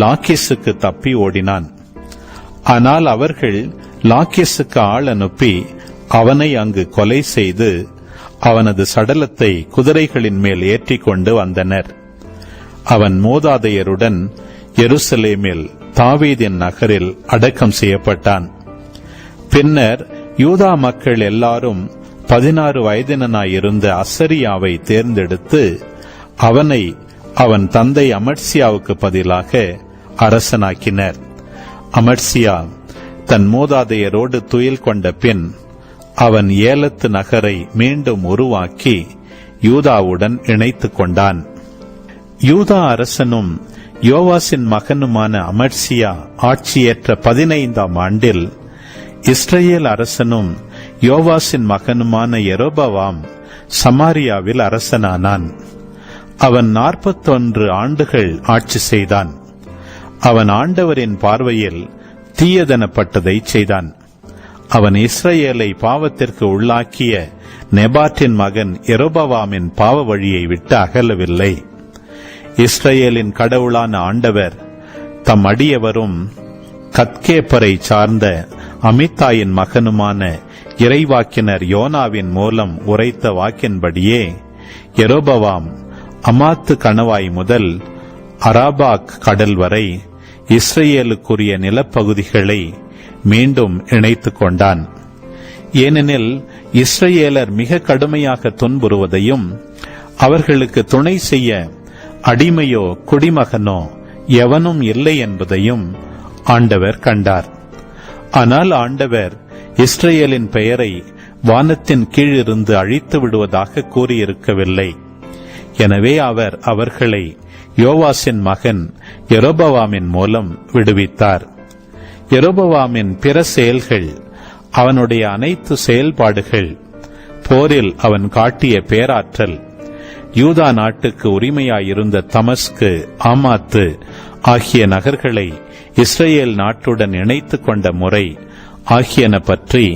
லாக்கீசுக்கு தப்பி ஓடினான். ஆனால் அவர்கள் லாக்கீசுக்கு ஆள் அனுப்பி அவனை அங்கு கொலை செய்து அவனது சடலத்தை குதிரைகளின் மேல் ஏற்றிக்கொண்டு வந்தனர். அவன் மூதாதையருடன் எருசலேமில் தாவீதின் நகரில் அடக்கம் செய்யப்பட்டான். பின்னர் யூதா மக்கள் எல்லாரும் 16 வயதினனாயிருந்த அசரியாவை தேர்ந்தெடுத்து அவனை அவன் தந்தை அமட்சியாவுக்கு பதிலாக அரசனாக்கினர். அமட்சியா தன் மூதாதையரோடு துயில் கொண்ட பின் அவன் ஏலத்து நகரை மீண்டும் உருவாக்கி யூதாவுடன் இணைத்துக் கொண்டான். யூதா அரசனும் யோவாசின் மகனுமான அமட்சியா ஆட்சியேற்ற 15ஆம் ஆண்டில் இஸ்ரேல் அரசனும் யோவாசின் மகனுமான யெரொபெயாம் சமாரியாவில் அரசனானான். அவன் 41 ஆண்டுகள் ஆட்சி செய்தான். அவன் ஆண்டவரின் பார்வையில் தீயதனப்பட்டதை செய்தான். அவன் இஸ்ரேலை பாவத்திற்கு உள்ளாக்கிய நெபாட்டின் மகன் யெரொபெயாமின் பாவ வழியை விட்டு அகலவில்லை. இஸ்ரேலின் கடவுளான ஆண்டவர் தம் அடியவரும் கத்கேப்பரை சார்ந்த அமித்தாயின் மகனுமான இறைவாக்கினர் யோனாவின் மூலம் உரைத்த வாக்கின்படியே யெரொபெயாம் அமாத்து கணவாய் முதல் அராபாக் கடல் வரை இஸ்ரேலுக்குரிய நிலப்பகுதிகளை மீண்டும் இணைத்துக் கொண்டான். ஏனெனில் இஸ்ரேலர் மிக கடுமையாக துன்புறுவதையும் அவர்களுக்கு துணை செய்ய அடிமையோ குடிமகனோ எவனும் இல்லை என்பதையும் ஆண்டவர் கண்டார். ஆனால் ஆண்டவர் இஸ்ரேலின் பெயரை வானத்தின் கீழிருந்து அழித்து விடுவதாக கூறியிருக்கவில்லை. எனவே அவர் அவர்களை யோவாசின் மகன் யெரொபெயாமின் மூலம் விடுவித்தார். யெரொபெயாமின் பிற செயல்கள், அவனுடைய அனைத்து செயல்பாடுகள், போரில் அவன் காட்டிய பேராற்றல், யூதா நாட்டுக்கு உரிமையாயிருந்த தமஸ்கு, ஆமாத்து ஆகிய நகர்களை இஸ்ரேல் நாட்டுடன் இணைத்துக் கொண்ட முறை ஆகியன பற்றி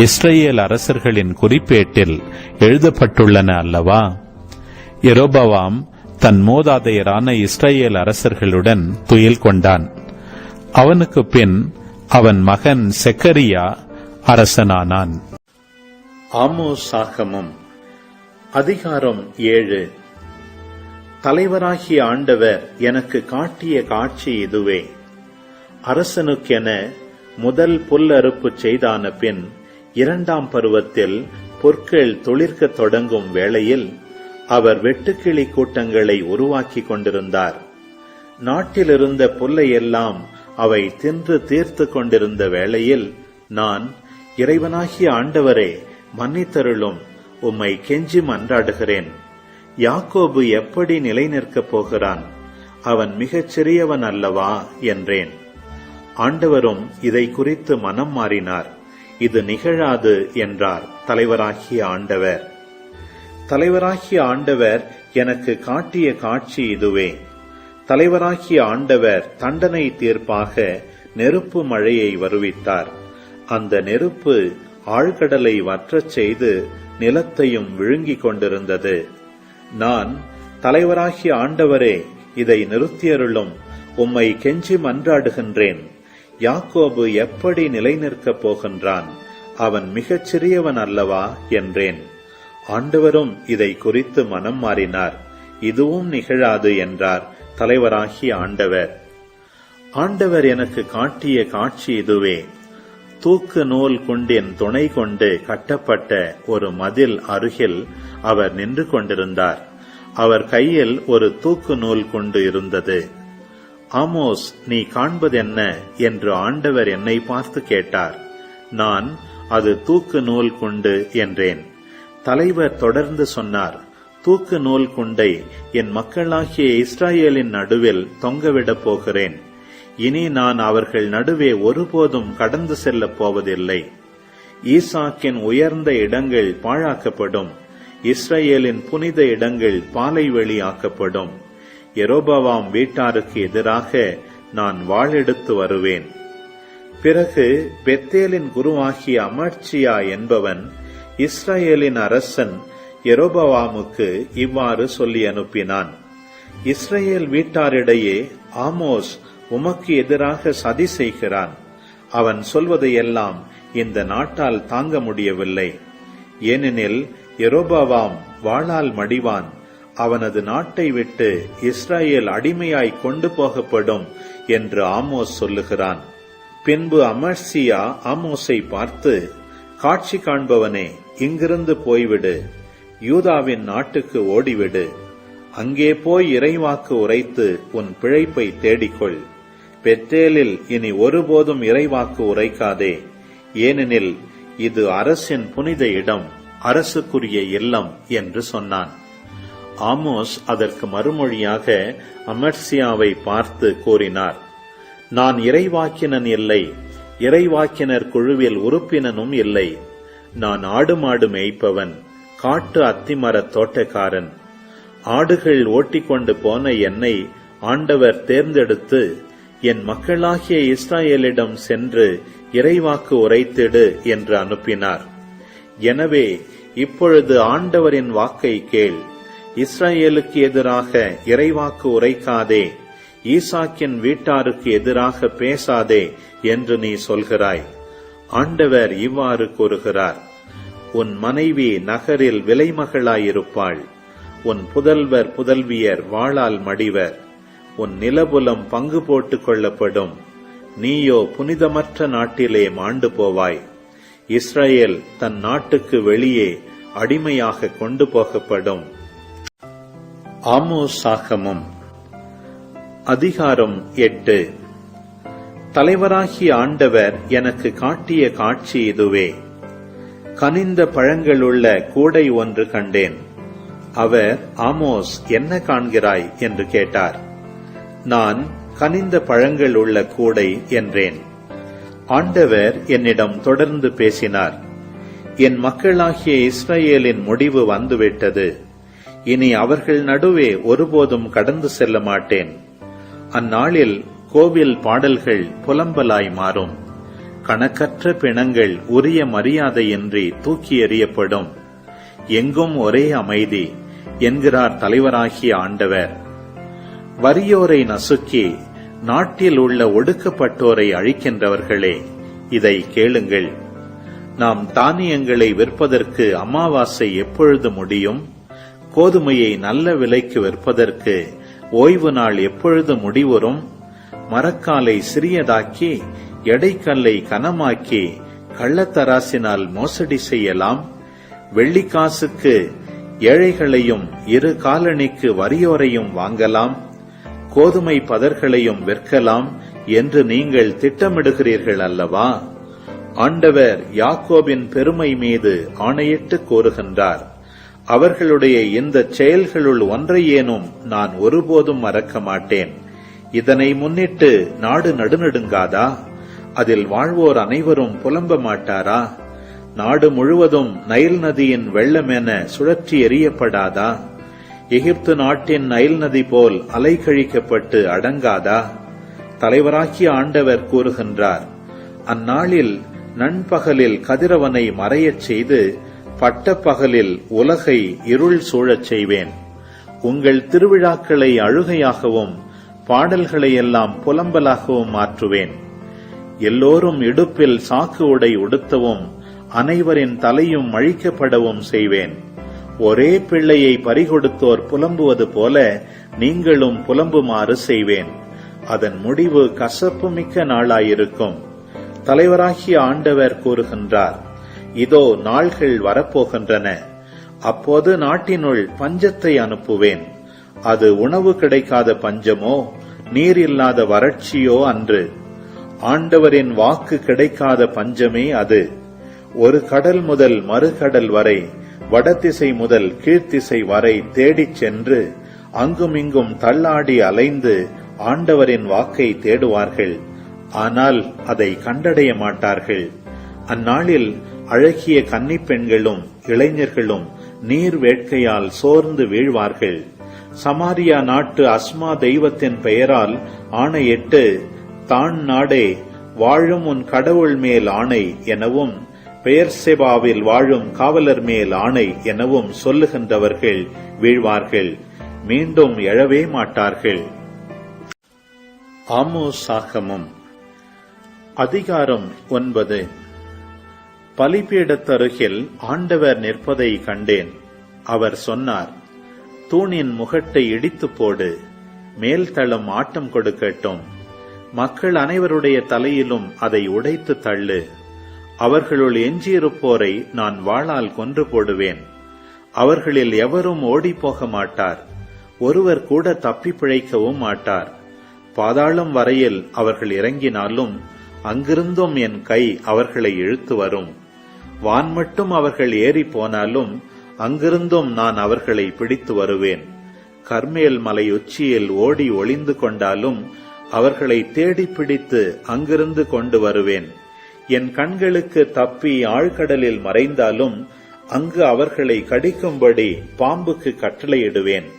இஸ்ரேல் அரசர்களின் குறிப்பேட்டில் எழுதப்பட்டுள்ளன அல்லவா? யெரொபெயாம் தன் மூதாதையரான இஸ்ரேல் அரசர்களுடன் துயில் கொண்டான். அவனுக்கு பின் அவன் மகன் செக்கரியா அரசனானான். ஆமோஸாகமம் அதிகாரம் 7. தலைவராகிய ஆண்டவர் எனக்கு காட்டிய காட்சி இதுவே. அரசனுக்கென முதல் புல்லறுப்பு செய்தான பின் 2ஆம் பருவத்தில் பொற்கள் துளிர்க்கத் தொடங்கும் வேளையில் அவர் வெட்டுக்கிளி கூட்டங்களை உருவாக்கிக் கொண்டிருந்தார். நாட்டிலிருந்த புல்லையெல்லாம் அவை தின்று தீர்த்து கொண்டிருந்த வேளையில் நான், இறைவனாகிய ஆண்டவரே, மன்னித்தருளும், உம்மை கெஞ்சி மன்றாடுகிறேன். யாக்கோபு எப்படி நிலை நிற்கப் போகிறான்? அவன் மிகச் சிறியவன் அல்லவா என்றேன். ஆண்டவரும் இதை குறித்து மனம் மாறினார். இது நிகழாது என்றார் தலைவராகிய ஆண்டவர். தலைவராகிய ஆண்டவர் எனக்கு காட்டிய காட்சி இதுவே. தலைவராகிய ஆண்டவர் தண்டனை தீர்ப்பாக நெருப்பு மழையை வருவித்தார். அந்த நெருப்பு ஆழ்கடலை வற்றச் செய்து நிலத்தையும் விழுங்கிக் கொண்டிருந்தது. நான், தலைவராகிய ஆண்டவரே, இதை நிறுத்தியருளும், உம்மை கெஞ்சி மன்றாடுகின்றேன். யாக்கோபு எப்படி நிலை நிற்கப் போகின்றான்? அவன் மிகச் சிறியவன் அல்லவா என்றேன். ஆண்டவரும் இதை குறித்து மனம் மாறினார். இதுவும் நிகழாது என்றார் தலைவராகிய ஆண்டவர். ஆண்டவர் எனக்கு காட்டிய காட்சி இதுவே. தூக்கு நூல் குண்டின் துணை கொண்டு கட்டப்பட்ட ஒரு மதில் அருகில் அவர் நின்று கொண்டிருந்தார். அவர் கையில் ஒரு தூக்கு நூல் குண்டு இருந்தது. ஆமோஸ், நீ காண்பதென்ன என்று ஆண்டவர் என்னை பார்த்து கேட்டார். நான், அது தூக்கு நூல் குண்டு என்றேன். தலைவர் தொடர்ந்து சொன்னார், தூக்கு நூல் குண்டை என் மக்களாகிய இஸ்ராயேலின் நடுவில் தொங்கவிடப் போகிறேன். இனி நான் அவர்கள் நடுவே ஒருபோதும் கடந்து செல்லப் போவதில்லை. ஈசாக்கின் உயர்ந்த இடங்கள் பாழாக்கப்படும். இஸ்ரவேலின் புனித இடங்கள் பாலைவெளி ஆக்கப்படும். யெரொபெயாம் வீட்டாருக்கு எதிராக நான் வாளெடுத்து வருவேன். பிறகு பெத்தேலின் குருவாகிய அமர்சியா என்பவன் இஸ்ரவேலின் அரசன் யெரொபெயாமுக்கு இவ்வாறு சொல்லி அனுப்பினான். இஸ்ரவேல் வீட்டாரிடையே ஆமோஸ் உமக்கு எதிராக சதி செய்கிறான். அவன் சொல்வதையெல்லாம் இந்த நாட்டால் தாங்க முடியவில்லை. ஏனெனில் யெரொபெயாம் வாளால் மடிவான். அவனது நாட்டை விட்டு இஸ்ரவேல் அடிமையாய் கொண்டு போகப்படும் என்று ஆமோஸ் சொல்லுகிறான். பின்பு அமர்சியா ஆமோஸை பார்த்து, காட்சி காண்பவனே, இங்கிருந்து போய்விடு, யூதாவின் நாட்டுக்கு ஓடிவிடு. அங்கே போய் இறைவாக்கு உரைத்து உன் பிழைப்பை தேடிக்கொள். பெத்தேலில் இனி ஒருபோதும் இறைவாக்கு உரைக்காதே. ஏனெனில் இது அரசின் புனித இடம், அரசுக்குரிய இல்லம் என்று சொன்னான். ஆமோஸ் அதற்கு மறுமொழியாக அமர்சியாவை பார்த்து கூறினார், நான் இறைவாக்கினன் இல்லை, இறைவாக்கினர் குழுவில் உறுப்பினனும் இல்லை. நான் ஆடு மாடு மேய்ப்பவன், காட்டு அத்திமரத் தோட்டக்காரன். ஆடுகள் ஓட்டிக்கொண்டு போன என்னை ஆண்டவர் தேர்ந்தெடுத்து என் மக்களாகிய இஸ்ரவேலிடம் சென்று இறைவாக்கு உரைத்திடு என்று அனுப்பினார். எனவே இப்பொழுது ஆண்டவரின் வாக்கை கேள். இஸ்ரவேலுக்கு எதிராக இறைவாக்கு உரைக்காதே, ஈசாக்கின் வீட்டாருக்கு எதிராக பேசாதே என்று நீ சொல்கிறாய். ஆண்டவர் இவ்வாறு கூறுகிறார், உன் மனைவி நகரில் விலைமகளாயிருப்பாள். உன் புதல்வர் புதல்வியர் வாளால் மடிவர். உன் நிலபுலம் பங்கு போட்டுக் கொள்ளப்படும். நீயோ புனிதமற்ற நாட்டிலே மாண்டு போவாய். இஸ்ரவேல் தன் நாட்டுக்கு வெளியே அடிமையாக கொண்டு போகப்படும். ஆமோஸ் சாகமம் அதிகாரம் 8. தலைவராகிய ஆண்டவர் எனக்கு காட்டிய காட்சி இதுவே. கனிந்த பழங்களுள்ள கூடை ஒன்று கண்டேன். அவர், ஆமோஸ், என்ன காண்கிறாய் என்று கேட்டார். நான், கனிந்த பழங்கள் உள்ள கூடை என்றேன். ஆண்டவர் என்னிடம் தொடர்ந்து பேசினார். என் மக்களாகிய இஸ்ரவேலின் முடிவு வந்துவிட்டது. இனி அவர்கள் நடுவே ஒருபோதும் கடந்து செல்ல மாட்டேன். அந்நாளில் கோவில் பாடல்கள் புலம்பலாய் மாறும். கணக்கற்ற பிணங்கள் உரிய மரியாதையின்றி தூக்கி எறியப்படும். எங்கும் ஒரே அமைதி என்கிறார் தலைவராகிய ஆண்டவர். வறியோரை நசுக்கி நாட்டில் உள்ள ஒடுக்கப்பட்டோரை அழிக்கின்றவர்களே, இதை கேளுங்கள். நாம் தானியங்களை விற்பதற்கு அமாவாசை எப்பொழுது முடியும்? கோதுமையை நல்ல விலைக்கு விற்பதற்கு ஓய்வு நாள் எப்பொழுது முடிவுறும்? மரக்காலை சிறியதாக்கி எடைக்கல்லை கனமாக்கி கள்ளத்தராசினால் மோசடி செய்யலாம். வெள்ளிக்காசுக்கு ஏழைகளையும் இரு காலணிக்கு வறியோரையும் வாங்கலாம். கோதுமை பதர்களையும் விற்கலாம் என்று நீங்கள் திட்டமிடுகிறீர்கள் அல்லவா? ஆண்டவர் யாக்கோபின் பெருமை மீது ஆணையிட்டு கூறுகின்றார், அவர்களுடைய இந்த செயல்களுள் ஒன்றையேனும் நான் ஒருபோதும் மறக்க மாட்டேன். இதனை முன்னிட்டு நாடு நடுநடுங்காதா? அதில் வாழ்வோர் அனைவரும் புலம்ப மாட்டாரா? நாடு முழுவதும் நைல் நதியின் வெள்ளமென சுழற்றி எறியப்படாதா? எகிப்து நாட்டின் நைல் நதி போல் அலைக்கழிக்கப்பட்டு அடங்காதா? தலைவராகிய ஆண்டவர் கூறுகின்றார், அந்நாளில் நண்பகலில் கதிரவனை மறையச் செய்து பட்டப்பகலில் உலகை இருள் சூழச் செய்வேன். உங்கள் திருவிழாக்களை அழுகையாகவும் பாடல்களை எல்லாம் புலம்பலாகவும் மாற்றுவேன். எல்லோரும் இடுப்பில் சாக்கு உடை உடுத்தவும் அனைவரின் தலையும் அழிக்கப்படவும் செய்வேன். ஒரே பிள்ளையை பறிகொடுத்தோர் புலம்புவது போல நீங்களும் புலம்புமாறு செய்வேன். அதன் முடிவு கசப்புமிக்க நாளாயிருக்கும். தலைவராகிய ஆண்டவர் கூறுகின்றார், இதோ நாள்கள் வரப்போகின்றன. அப்போது நாட்டினுள் பஞ்சத்தை அனுப்புவேன். அது உணவு கிடைக்காத பஞ்சமோ நீர் இல்லாத வறட்சியோ அன்று. ஆண்டவரின் வாக்கு கிடைக்காத பஞ்சமே அது. ஒரு கடல் முதல் மறுகடல் வரை, வடதிசை முதல் கீழ்த்திசை வரை தேடிச் சென்று அங்குமிங்கும் தள்ளாடி அலைந்து ஆண்டவரின் வாக்கை தேடுவார்கள். ஆனால் அதை கண்டடைய மாட்டார்கள். அந்நாளில் அழகிய கன்னிப் பெண்களும் இளைஞர்களும் நீர் வேட்கையால் சோர்ந்து வீழ்வார்கள். சமாரியா நாட்டு அஸ்மா தெய்வத்தின் பெயரால் ஆணையிட்டு, தான் நாடே வாழும் உன் கடவுள் மேல் ஆணை எனவும், பெயர்செபாவில் வாழும் காவலர் மேல் ஆணை எனவும் சொல்லுகின்றவர்கள் வீழ்வார்கள், மீண்டும் எழவே மாட்டார்கள். ஆமோஸ் ஆகமம் அதிகாரம் 9. பலிபீடத்தருகில் ஆண்டவர் நிற்பதை கண்டேன். அவர் சொன்னார், தூணின் முகட்டை இடித்து போடு, மேல் தளம் ஆட்டம் கொடுக்கட்டும். மக்கள் அனைவருடைய தலையிலும் அதை உடைத்து தள்ளு. அவர்களுள் எஞ்சியிருப்போரை நான் வாளால் கொன்று போடுவேன். அவர்களில் எவரும் ஓடிப்போக மாட்டார், ஒருவர் கூட தப்பி பிழைக்கவும் மாட்டார். பாதாளம் வரையில் அவர்கள் இறங்கினாலும் அங்கிருந்தும் என் கை அவர்களை இழுத்து வரும். வான் மட்டும் அவர்கள் ஏறி போனாலும் அங்கிருந்தும் நான் அவர்களை பிடித்து வருவேன். கர்மேல் மலை உச்சியில் ஓடி ஒளிந்து கொண்டாலும் அவர்களை தேடி பிடித்து அங்கிருந்து கொண்டு வருவேன். என் கண்களுக்கு தப்பி ஆழ்கடலில் மறைந்தாலும் அங்கு அவர்களை கடிக்கும்படி பாம்புக்கு கட்டளையிடுவேன்.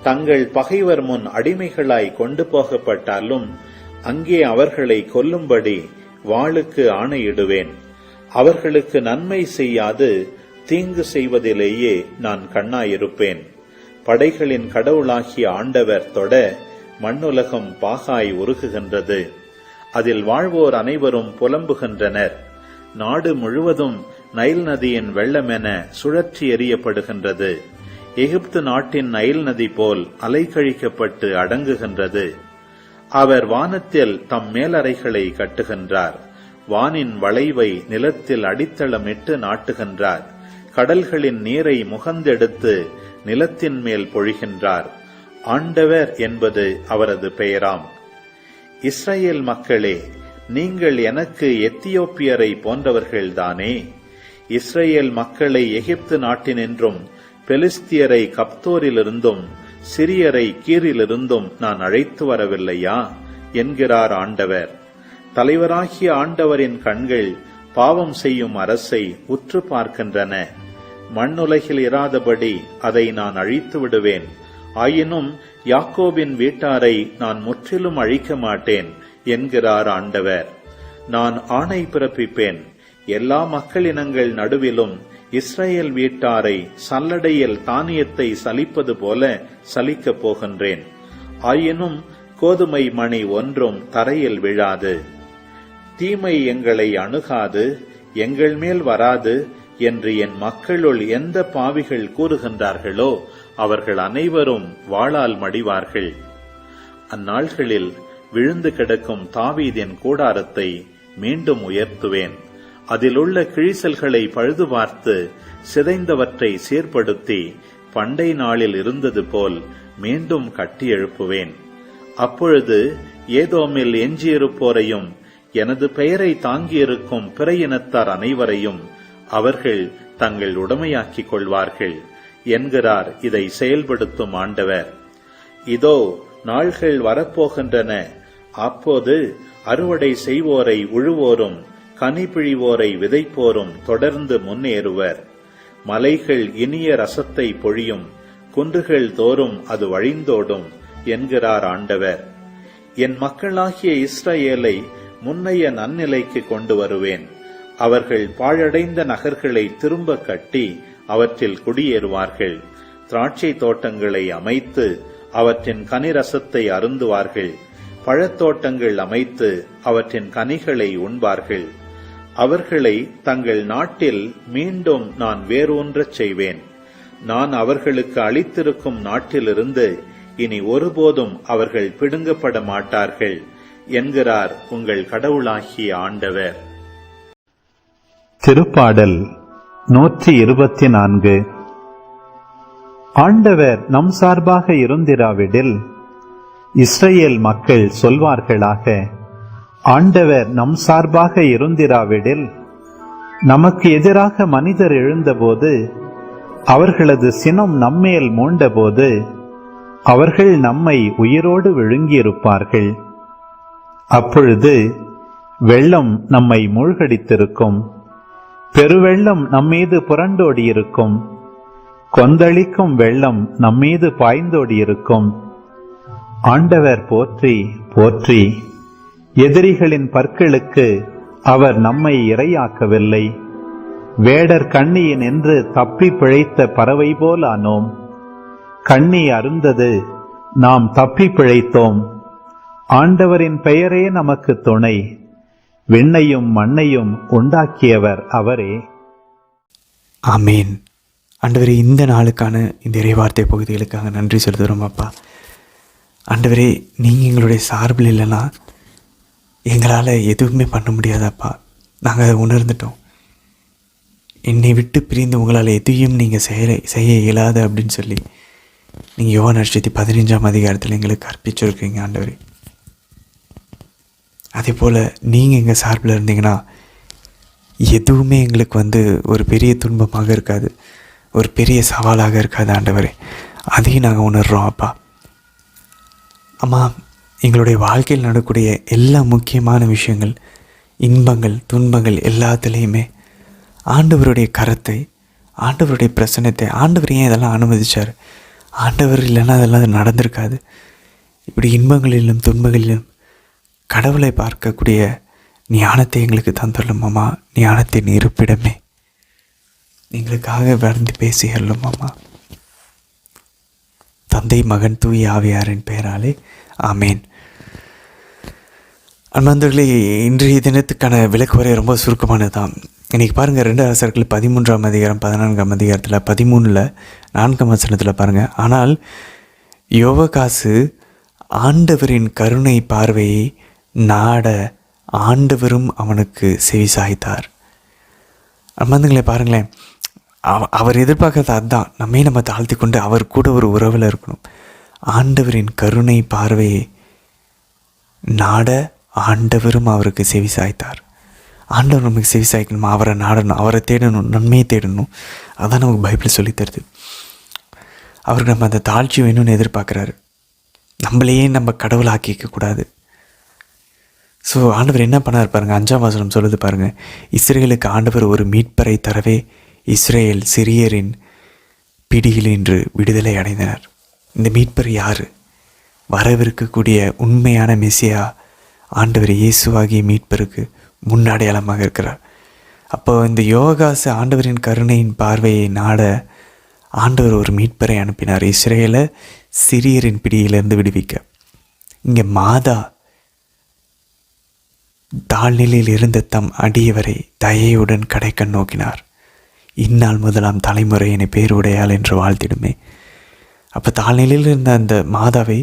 தங்கள் பகைவர் முன் அடிமைகளாய் கொண்டு போகப்பட்டாலும் அங்கே அவர்களை கொல்லும்படி வாளுக்கு ஆணையிடுவேன். அவர்களுக்கு நன்மை செய்யாது தீங்கு செய்வதிலேயே நான் கண்ணாயிருப்பேன். படைகளின் கடவுளாகிய ஆண்டவர் தொட மண்ணுலகம் பாகாய் உருகுகின்றது. அதில் வாழ்வோர் அனைவரும் புலம்புகின்றனர். நாடு முழுவதும் நைல் நதியின் வெள்ளமென சுழற்றி எறியப்படுகின்றது. எகிப்து நாட்டின் நைல் நதி போல் அலைக்கழிக்கப்பட்டு அடங்குகின்றது. அவர் வானத்தில் தம் மேலறைகளை கட்டுகின்றார். வானின் வளைவை நிலத்தில் அடித்தளமிட்டு நாட்டுகின்றார். கடல்களின் நீரை முகந்தெடுத்து நிலத்தின் மேல் பொழிகின்றார். ஆண்டவர் என்பது அவரது பெயராம். இஸ்ரேல் மக்களே, நீங்கள் எனக்கு எத்தியோப்பியரை போன்றவர்கள்தானே? இஸ்ரேல் மக்களை எகிப்து நாட்டினின்றும் பெலிஸ்தியரை கப்தோரிலிருந்தும் சிரியரை கீரிலிருந்தும் நான் அழைத்து வரவில்லையா என்கிறார் ஆண்டவர். தலைவராகிய ஆண்டவரின் கண்கள் பாவம் செய்யும் அரசை உற்று பார்க்கின்றன. மண்ணுலகில் இராதபடி அதை நான் அழித்து விடுவேன். ஆயினும் யாக்கோபின் வீட்டாரை நான் முற்றிலும் அழிக்க மாட்டேன் என்கிறார் ஆண்டவர். நான் ஆணை பிறப்பிப்பேன். எல்லா மக்களினங்கள் நடுவிலும் இஸ்ரேல் வீட்டாரை சல்லடையில் தானியத்தை சலிப்பது போல சலிக்கப் போகின்றேன். ஆயினும் கோதுமை மணி ஒன்றும் தரையில் விழாது. தீமை எங்களை அணுகாது, எங்கள் மேல் வராது என்று என் மக்களுள் எந்த பாவிகள் கூறுகின்றார்களோ அவர்கள் அனைவரும் வாளால் மடிவார்கள். அந்நாள்களில் விழுந்து கிடக்கும் தாவீதின் கூடாரத்தை மீண்டும் உயர்த்துவேன். அதிலுள்ள கிழிசல்களை பழுது பார்த்து சிதைந்தவற்றை சீர்படுத்தி பண்டை நாளில் இருந்தது போல் மீண்டும் கட்டி எழுப்புவேன். அப்பொழுது ஏதோமில் எஞ்சியிருப்போரையும் எனது பெயரை தாங்கியிருக்கும் பிற இனத்தார் அனைவரையும் அவர்கள் தங்கள் உடைமையாக்கிக் கொள்வார்கள் என்கிறார் இதை செயல்படுத்தும் ஆண்டவர். இதோ நாள்கள் வரப்போகின்றன. அப்போது அறுவடை செய்வோரை உழுவோரும் கனிபிழிவோரை விதைப்போரும் தொடர்ந்து முன்னேறுவர். மலைகள் இனிய ரசத்தை பொழியும், குன்றுகள் தோறும் அது வழிந்தோடும் என்கிறார் ஆண்டவர். என் மக்களாகிய இஸ்ரவேலை முன்னைய நன்னிலைக்கு கொண்டு வருவேன். அவர்கள் பாழடைந்த நகர்களை திரும்ப கட்டி அவற்றில் குடியேறுவார்கள். திராட்சை தோட்டங்களை அமைத்து அவற்றின் கனிரசத்தை அருந்துவார்கள். பழத்தோட்டங்கள் அமைத்து அவற்றின் கனிகளை உண்பார்கள். அவர்களை தங்கள் நாட்டில் மீண்டும் நான் வேரூன்றச் செய்வேன். நான் அவர்களுக்கு அளித்திருக்கும் நாட்டிலிருந்து இனி ஒருபோதும் அவர்கள் பிடுங்கப்பட மாட்டார்கள் என்கிறார் உங்கள் கடவுளாகிய ஆண்டவர். திருப்பாடல் 124. ஆண்டவர் நம் சார்பாக இருந்திராவிடில் இஸ்ரேல் மக்கள் சொல்வார்களாக, ஆண்டவர் நம் சார்பாக இருந்திராவிடில் நமக்கு எதிராக மனிதர் எழுந்தபோது அவர்களது சினம் நம்மேல் மூண்டபோது அவர்கள் நம்மை உயிரோடு விழுங்கியிருப்பார்கள். அப்பொழுது வெள்ளம் நம்மை மூழ்கடித்திருக்கும், பெருவெள்ளம் நம்மீது புரண்டோடியிருக்கும், கொந்தளிக்கும் வெள்ளம் நம்மீது பாய்ந்தோடியிருக்கும். ஆண்டவர் போற்றி போற்றி. எதிரிகளின் பற்களுக்கு அவர் நம்மை இரையாக்கவில்லை. வேடர் கண்ணியின் என்று தப்பி பிழைத்த பறவை போல் ஆனோம். கண்ணி அருந்தது, நாம் தப்பி பிழைத்தோம். ஆண்டவரின் பெயரே நமக்கு துணை. விண்ணையும் மண்ணையும் உண்டாக்கியவர் அவரே. ஆமேன். ஆண்டவரே, இந்த நாளுக்கான இந்த இறைவார்த்தை பகுதிகளுக்காக நன்றி செலுத்துகிறோம் அப்பா. ஆண்டவரே, நீங்கள் எங்களுடைய சார்பில் இல்லைன்னா எங்களால் எதுவுமே பண்ண முடியாதப்பா. நாங்கள் அதை உணர்ந்துட்டோம். என்னை விட்டு பிரிந்து உங்களால் எதையும் நீங்கள் செய்ய இயலாது அப்படின்னு சொல்லி நீங்கள் யோவான் நற்செய்தி 15ஆம் அதிகாரத்தில் எங்களுக்கு கற்பிச்சிருக்கீங்க ஆண்டவரே. அதே போல் நீங்கள் எங்கள் சார்பில் இருந்தீங்கன்னா எதுவுமே எங்களுக்கு ஒரு பெரிய துன்பமாக இருக்காது, ஒரு பெரிய சவாலாக இருக்காது ஆண்டவரே. அதையும் நாங்கள் உணர்கிறோம் அப்பா. அம்மா, எங்களுடைய வாழ்க்கையில் நடக்கக்கூடிய எல்லா முக்கியமான விஷயங்கள், இன்பங்கள், துன்பங்கள் எல்லாத்துலேயுமே ஆண்டவருடைய கரத்தை, ஆண்டவருடைய பிரசன்னத்தை, ஆண்டவர் ஏன் இதெல்லாம் அனுமதிச்சார்? ஆண்டவர் இல்லைன்னா அதெல்லாம் நடந்திருக்காது. இப்படி இன்பங்களிலும் துன்பங்களிலும் கடவுளை பார்க்கக்கூடிய ஞானத்தை எங்களுக்கு தந்துள்ளோம் அம்மா. ஞானத்தின் இருப்பிடமே, எங்களுக்காக வளர்ந்து பேசியல்லும் அம்மா. தந்தை, மகன், தூய ஆவியாரின் பெயராலே ஆமேன். அன்பார்ந்தவர்களே, இன்றைய தினத்துக்கான விளக்குவரை ரொம்ப சுருக்கமானது தான். இன்றைக்கி பாருங்கள், 2 அரசர்கள் 13ஆம் அதிகாரம் 14ஆம் அதிகாரத்தில் 13 4ஆம் வசனத்தில் பாருங்கள். ஆனால் யோவகாசு ஆண்டவரின் கருணை பார்வையை நாட ஆண்டவரும் அவனுக்கு செவி சாய்த்தார். அன்பார்ந்தவர்களே, பாருங்களேன், அவர் எதிர்பார்க்கறது அதுதான். நம்ம தாழ்த்தி கொண்டு அவர் கூட ஒரு உறவில் இருக்கணும். ஆண்டவரின் கருணை பார்வையை நாட ஆண்டவரும் அவருக்கு செவி சாய்த்தார். ஆண்டவர் நமக்கு செவி சாய்க்கணுமா? அவரை நாடணும், அவரை தேடணும், நன்மையை தேடணும். அதான் நமக்கு பைபிள் சொல்லித்தருது. அவருக்கு நம்ம அந்த தாழ்ச்சி வேணும்னு எதிர்பார்க்குறாரு. நம்மளையே நம்ம கடவுள் ஆக்கிக்கக்கூடாது. ஸோ ஆண்டவர் என்ன பண்ணார் பாருங்கள், 5ஆம் வசனம் சொல்லுது பாருங்கள். இஸ்ரேலுக்கு ஆண்டவர் ஒரு மீட்பரை தரவே இஸ்ரேல் சிரியரின் பிடியில் இன்று விடுதலை அடைந்தனர். இந்த மீட்பர் யார்? வரவிருக்கக்கூடிய உண்மையான மெசியா ஆண்டவர் இயேசுவாகிய மீட்பருக்கு முன்னடையாளமாக இருக்கிறார். அப்போ இந்த யோகாசு ஆண்டவரின் கருணையின் பார்வையை நாட ஆண்டவர் ஒரு மீட்பரை அனுப்பினார், இஸ்ரேலை சிரியரின் பிடியிலிருந்து விடுவிக்க. இங்கே மாதா தாழ்நிலையில் இருந்த தம் அடியவரை தயையுடன் கடைக்கண் நோக்கினார். இந்நாள் முதலாம் தலைமுறை என்னை பேருடையாள் என்று வாழ்த்திடுமே. அப்போ தாழ்நிலையில் இருந்த அந்த மாதாவை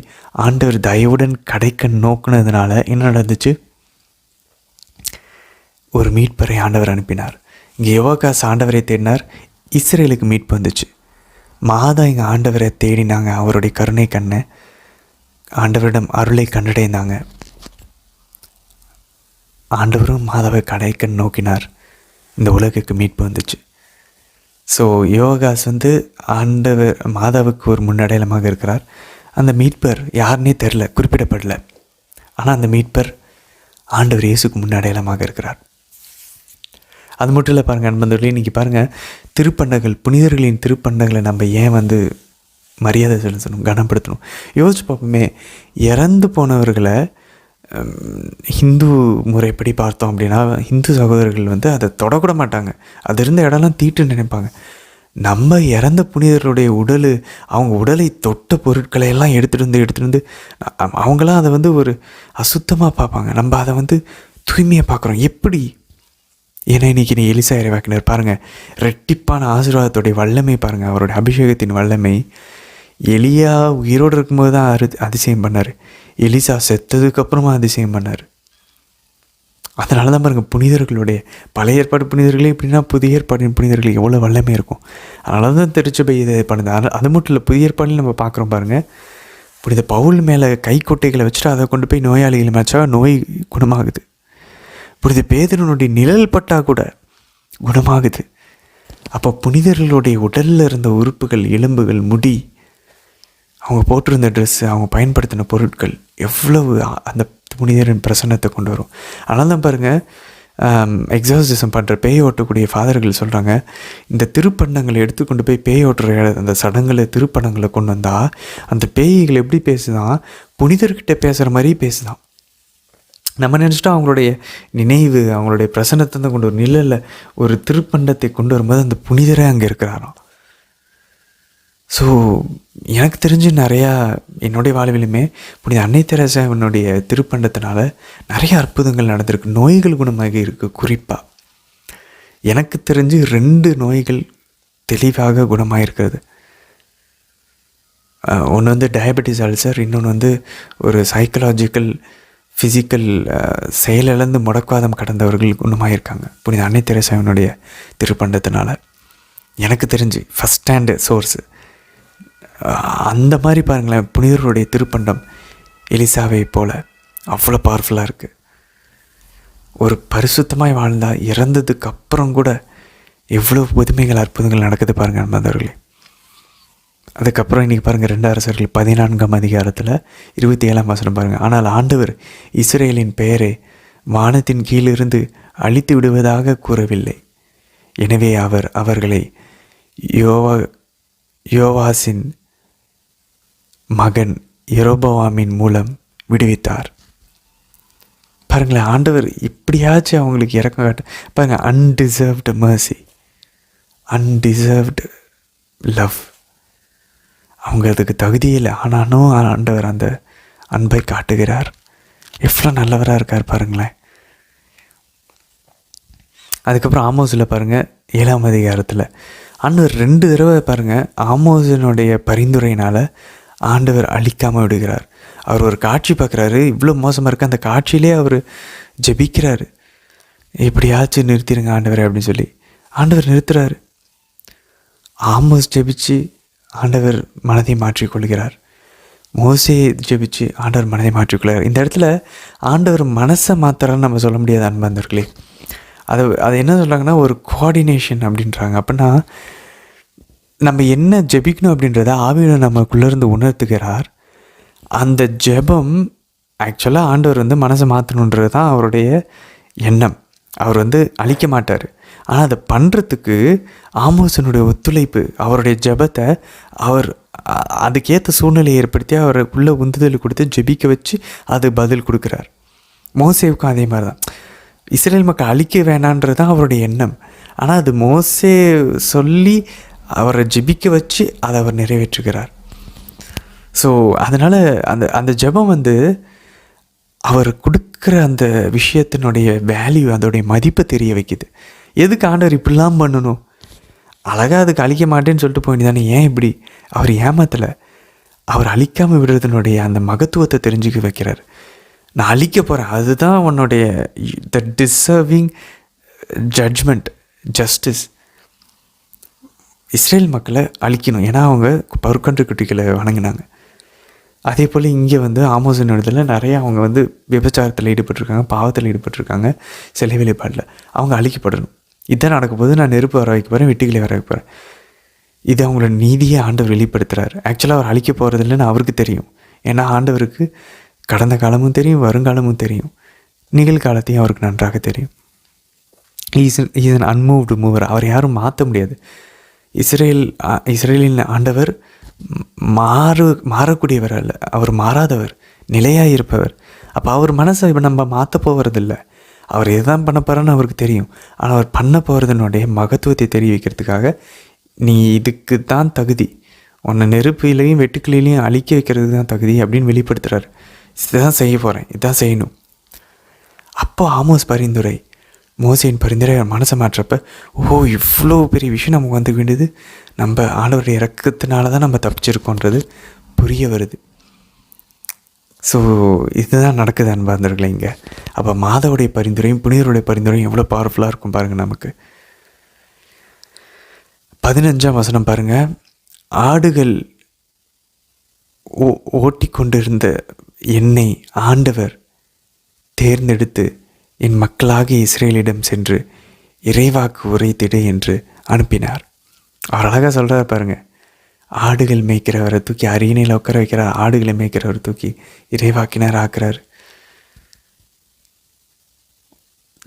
ஆண்டவர் தயவுடன் கடைக்கண் நோக்குனதுனால என்ன நடந்துச்சு? ஒரு மீட்பரை ஆண்டவர் அனுப்பினார். இங்கே யோவாகாஸ் ஆண்டவரை தேடினார், இஸ்ரேலுக்கு மீட்பு வந்துச்சு. மாதா இங்கே ஆண்டவரை தேடினாங்க, அவருடைய கருணை கண்ணை ஆண்டவரிடம் அருளை கண்டடைந்தாங்க. ஆண்டவரும் மாதாவை கடைக்கண் நோக்கினார், இந்த உலகுக்கு மீட்பு வந்துச்சு. ஸோ யோகாஸ் ஆண்டவர் மாதாவுக்கு ஒரு முன்னடையாளமாக இருக்கிறார். அந்த மீட்பர் யாருன்னே தெரில, குறிப்பிடப்படலை. ஆனால் அந்த மீட்பர் ஆண்டவர் இயேசுக்கு முன்னடையாளமாக இருக்கிறார். அது மட்டும் இல்லை பாருங்கள் அன்பந்தவர்களே, இன்றைக்கி பாருங்கள், திருப்பண்டங்கள், புனிதர்களின் திருப்பண்டங்களை நம்ம ஏன் மரியாதை செலுத்தணும், கனப்படுத்தணும்? யோசிச்சு பார்ப்போமே, இறந்து போனவர்களை ஹிந்து முறைப்படி பார்த்தோம் அப்படின்னா ஹிந்து சகோதரர்கள் அதை தொடக்கூட மாட்டாங்க. அது இருந்த இடம்லாம் தீட்டு நினைப்பாங்க. நம்ம இறந்த புனிதர்களுடைய அவங்க உடலை தொட்ட பொருட்களை எல்லாம் எடுத்துகிட்டு வந்து அவங்களாம் அதை ஒரு அசுத்தமாக பார்ப்பாங்க. நம்ம அதை தூய்மையாக பார்க்குறோம். எப்படி? ஏன்னா இன்றைக்கி நீ எலிசா இறைவாக்கினர் பாருங்கள், ரெட்டிப்பான ஆசீர்வாதத்துடைய வல்லமை பாருங்கள், அவருடைய அபிஷேகத்தின் வல்லமை. எலியா உயிரோடு இருக்கும்போது தான் அதிசயம் பண்ணார், எலிசா செத்ததுக்கப்புறமா அதிசயம் பண்ணார். அதனால தான் பாருங்கள், புனிதர்களுடைய பழைய ஏற்பாடு புனிதர்களே எப்படின்னா புதிய ஏற்பாடின் புனிதர்கள் எவ்வளோ வல்லமை இருக்கும். அதனால தான் திருச்சபை இதை பண்ணுது. அது மட்டும் இல்லை, புதிய ஏற்பாடில் நம்ம பார்க்குறோம் பாருங்கள், புனித பவுல் மேலே கைக்கொட்டைகளை வச்சுட்டு அதை கொண்டு போய் நோயாளிகள் மேய்ச்சா நோய் குணமாகுது. புனித பேதுருனுடைய நிழல் பட்டால் கூட குணமாகுது. அப்போ புனிதர்களுடைய உடலில் இருந்த உறுப்புகள், எலும்புகள், முடி, அவங்க போட்டிருந்த ட்ரெஸ்ஸு, அவங்க பயன்படுத்தின பொருட்கள் எவ்வளவு அந்த புனிதரின் பிரசன்னத்தை கொண்டு வரும். அதனால தான் பாருங்கள், எக்ஸாசிசம் பண்ணுற பேய் ஓட்டக்கூடிய ஃபாதர்கள் சொல்கிறாங்க, இந்த திருப்பண்டங்களை எடுத்துக்கொண்டு போய் பேய் ஓட்டுற அந்த சடங்குல திருப்பண்டங்களை கொண்டு வந்தால் அந்த பேய்கள் எப்படி பேசுதான், புனிதர்கிட்ட பேசுகிற மாதிரி பேசுதான். நம்ம நினச்சிட்டோம் அவங்களுடைய நினைவு, அவங்களுடைய பிரசன்னத்தை தான் கொண்டு வரும். இல்லை, ஒரு திருப்பண்டத்தை கொண்டு வரும்போது அந்த புனிதரே அங்கே இருக்கிறாராம். ஸோ எனக்கு தெரிஞ்சு நிறையா என்னுடைய வாழ்விலுமே புனித அன்னை தெரசாவினுடைய திருப்பண்டத்தினால நிறைய அற்புதங்கள் நடந்திருக்கு, நோய்கள் குணமாக இருக்குது. குறிப்பாக எனக்கு தெரிஞ்சு 2 நோய்கள் தெளிவாக குணமாயிருக்கிறது. ஒன்று வந்து டயபெட்டிஸ் அல்சர், இன்னொன்று வந்து ஒரு சைக்கலாஜிக்கல் ஃபிசிக்கல் செயலிழந்து முடக்குவாதம் கடந்தவர்கள் குணமாயிருக்காங்க புனித அன்னை தெரசாவினுடைய திருப்பண்டத்தினால. எனக்கு தெரிஞ்சு ஃபஸ்ட் ஹேண்டு சோர்ஸு அந்த மாதிரி பாருங்களேன். புனிதர்களுடைய திருப்பண்டம் எலிசாவை போல் அவ்வளோ பவர்ஃபுல்லாக இருக்குது. ஒரு பரிசுத்தமாய் வாழ்ந்தால் இறந்ததுக்கு அப்புறம் கூட எவ்வளோ புதுமைகள் அற்புதங்கள் நடக்குது பாருங்கள் நண்பர்களே. அதுக்கப்புறம் இன்றைக்கி பாருங்கள் 2 அரசர்கள் 14ஆம் அதிகாரத்தில் 27ஆம் வசனம் பாருங்கள். ஆனால் ஆண்டவர் இஸ்ரேலின் பெயரை வானத்தின் கீழிருந்து அழித்து விடுவதாக கூறவில்லை. எனவே அவர் அவர்களை யோவாசின் மகன் யெரொபெயாமின் மூலம் விடுவித்தார். பாருங்களேன், ஆண்டவர் இப்படியாச்சும் அவங்களுக்கு இறக்கம் காட்டு பாருங்கள். அன்டிசர்வ்டு மர்சி, அன்டிசர்வ்டு லவ். அவங்க அதுக்கு தகுதியில் ஆனாலும் ஆண்டவர் அந்த அன்பை காட்டுகிறார். எவ்வளோ நல்லவராக இருக்கார் பாருங்களேன். அதுக்கப்புறம் ஆமோஸில் பாருங்கள் 7ஆம் அதிகாரத்தில் ஆண்டவர் 2 தடவை பாருங்கள் ஆமோஸினுடைய பரிந்துரையினால் ஆண்டவர் அழிக்காமல் விடுகிறார். அவர் ஒரு காட்சி பார்க்குறாரு, இவ்வளோ மோசமாக இருக்குது. அந்த காட்சியிலே அவர் ஜெபிக்கிறாரு, எப்படியாச்சும் நிறுத்திடுங்க ஆண்டவர் அப்படின்னு சொல்லி. ஆண்டவர் நிறுத்துறாரு. ஆமோஸ் ஜெபிச்சு ஆண்டவர் மனதை மாற்றிக்கொள்கிறார். மோசே ஜெபிச்சு ஆண்டவர் மனதை மாற்றிக்கொள்கிறார். இந்த இடத்துல ஆண்டவர் மனசை மாத்திரன்னு நம்ம சொல்ல முடியாது அன்பர்களே. அது என்ன சொல்கிறாங்கன்னா ஒரு கோஆர்டினேஷன் அப்படின்றாங்க. அப்படின்னா நம்ம என்ன ஜெபிக்கணும் அப்படின்றத ஆவியில் நமக்குள்ளேருந்து உணர்த்துகிறார். அந்த ஜெபம் ஆக்சுவலாக ஆண்டவர் வந்து மனசை மாற்றணுன்றது தான் அவருடைய எண்ணம். அவர் வந்து அழிக்க மாட்டார். ஆனால் அதை பண்ணுறதுக்கு ஆமோஸனுடைய ஒத்துழைப்பு, அவருடைய ஜெபத்தை அவர் அதுக்கேற்ற சூழ்நிலையை ஏற்படுத்தி அவருக்குள்ளே உந்துதல் கொடுத்து ஜெபிக்க வச்சு அது பதில் கொடுக்குறார். மோசேவுக்கும் அதே மாதிரி தான். இஸ்ரேல் மக்கள் அழிக்க வேணான்றது தான் அவருடைய எண்ணம். ஆனால் அது மோசே சொல்லி அவரை ஜெபிக்க வச்சு அதை அவர் நிறைவேற்றுகிறார். ஸோ அதனால் அந்த ஜெபம் வந்து அவர் கொடுக்குற அந்த விஷயத்தினுடைய வேல்யூ, அதோடைய மதிப்பை தெரிய வைக்குது. எதுக்கு ஆண்டவர் இப்படிலாம் பண்ணணும்? அழகாக அதுக்கு அழிக்க மாட்டேன்னு சொல்லிட்டு போயிட்டு தானே. ஏன் இப்படி? அவர் ஏமாத்தலை. அவர் அழிக்காமல் விடுறதுனுடைய அந்த மகத்துவத்தை தெரிஞ்சுக்க வைக்கிறார். நான் அழிக்க போகிறேன், அதுதான் உன்னுடைய த டிசர்விங் ஜட்ஜ்மெண்ட், ஜஸ்டிஸ். இஸ்ரேல் மக்களை அழிக்கணும், ஏன்னா அவங்க பருக்கன்று குட்டிகளை வணங்கினாங்க. அதே போல் இங்கே வந்து ஆமோஸின் இடத்துல நிறையா அவங்க வந்து விபச்சாரத்தில் ஈடுபட்டிருக்காங்க, பாவத்தில் ஈடுபட்டிருக்காங்க, சிலை வழிபாட்டில். அவங்க அழிக்கப்படணும். இதுதான் நடக்க போது. நான் நெருப்பு வர வைக்க போகிறேன், வெட்டுக்கிளை வர வைக்க போகிறேன். இது அவங்களோட நீதியை ஆண்டவர் வெளிப்படுத்துகிறார். ஆக்சுவலாக அவர் அழிக்க போகிறது இல்லைன்னு அவருக்கு தெரியும். ஏன்னா ஆண்டவருக்கு கடந்த காலமும் தெரியும், வருங்காலமும் தெரியும், நிகழ்காலத்தையும் அவருக்கு நன்றாக தெரியும். இஸ் அன் அன்மூவ்டு மூவர். அவர் யாரும் மாற்ற முடியாது. இஸ்ரேலின் ஆண்டவர் மாறக்கூடியவர் அல்ல, அவர் மாறாதவர், நிலையாக இருப்பவர். அப்போ அவர் மனசை இப்போ நம்ம மாற்ற போகிறதில்ல. அவர் எதுதான் பண்ண போகிறான்னு அவருக்கு தெரியும். ஆனால் அவர் பண்ண போகிறதுனுடைய மகத்துவத்தை தெரிய வைக்கிறதுக்காக நீ இதுக்கு தான் தகுதி, உன்னை நெருப்பிலையும் வெட்டுக்கிளையிலையும் அழிக்க வைக்கிறது தான் தகுதி அப்படின்னு வெளிப்படுத்துகிறார். இதுதான் செய்ய போகிறேன், இதுதான் செய்யணும். அப்போ ஆமோஸ் பரிந்துரை, மோசேயின் பரிந்துரை மனசை மாற்றப்ப, இவ்வளோ பெரிய விஷயம் நமக்கு வந்து வேண்டியது, நம்ம ஆண்டவருடைய இறக்கத்தினால தான் நம்ம தப்பிச்சிருக்கோன்றது புரிய வருது. ஸோ இதுதான் நடக்குது அன்பார்ந்தவர்களே இங்கே. அப்போ மாதாவுடைய பரிந்துரையும் புனிதருடைய பரிந்துரையும் எவ்வளோ பவர்ஃபுல்லாக இருக்கும் பாருங்கள். நமக்கு 15ஆம் வசனம் பாருங்கள். ஆடுகள் ஓட்டி கொண்டிருந்த என்னை ஆண்டவர் தேர்ந்தெடுத்து என் மக்களாகிய இஸ்ரேலிடம் சென்று இறைவாக்கு உரைத்திடு என்று அனுப்பினார். அவர் அழகாக சொல்கிறார் பாருங்கள். ஆடுகள் மேய்க்கிறவரை தூக்கி அரியணையில் உட்கார வைக்கிறார், ஆடுகளை மேய்க்கிறவரை தூக்கி இறைவாக்கினர் ஆக்குறார்.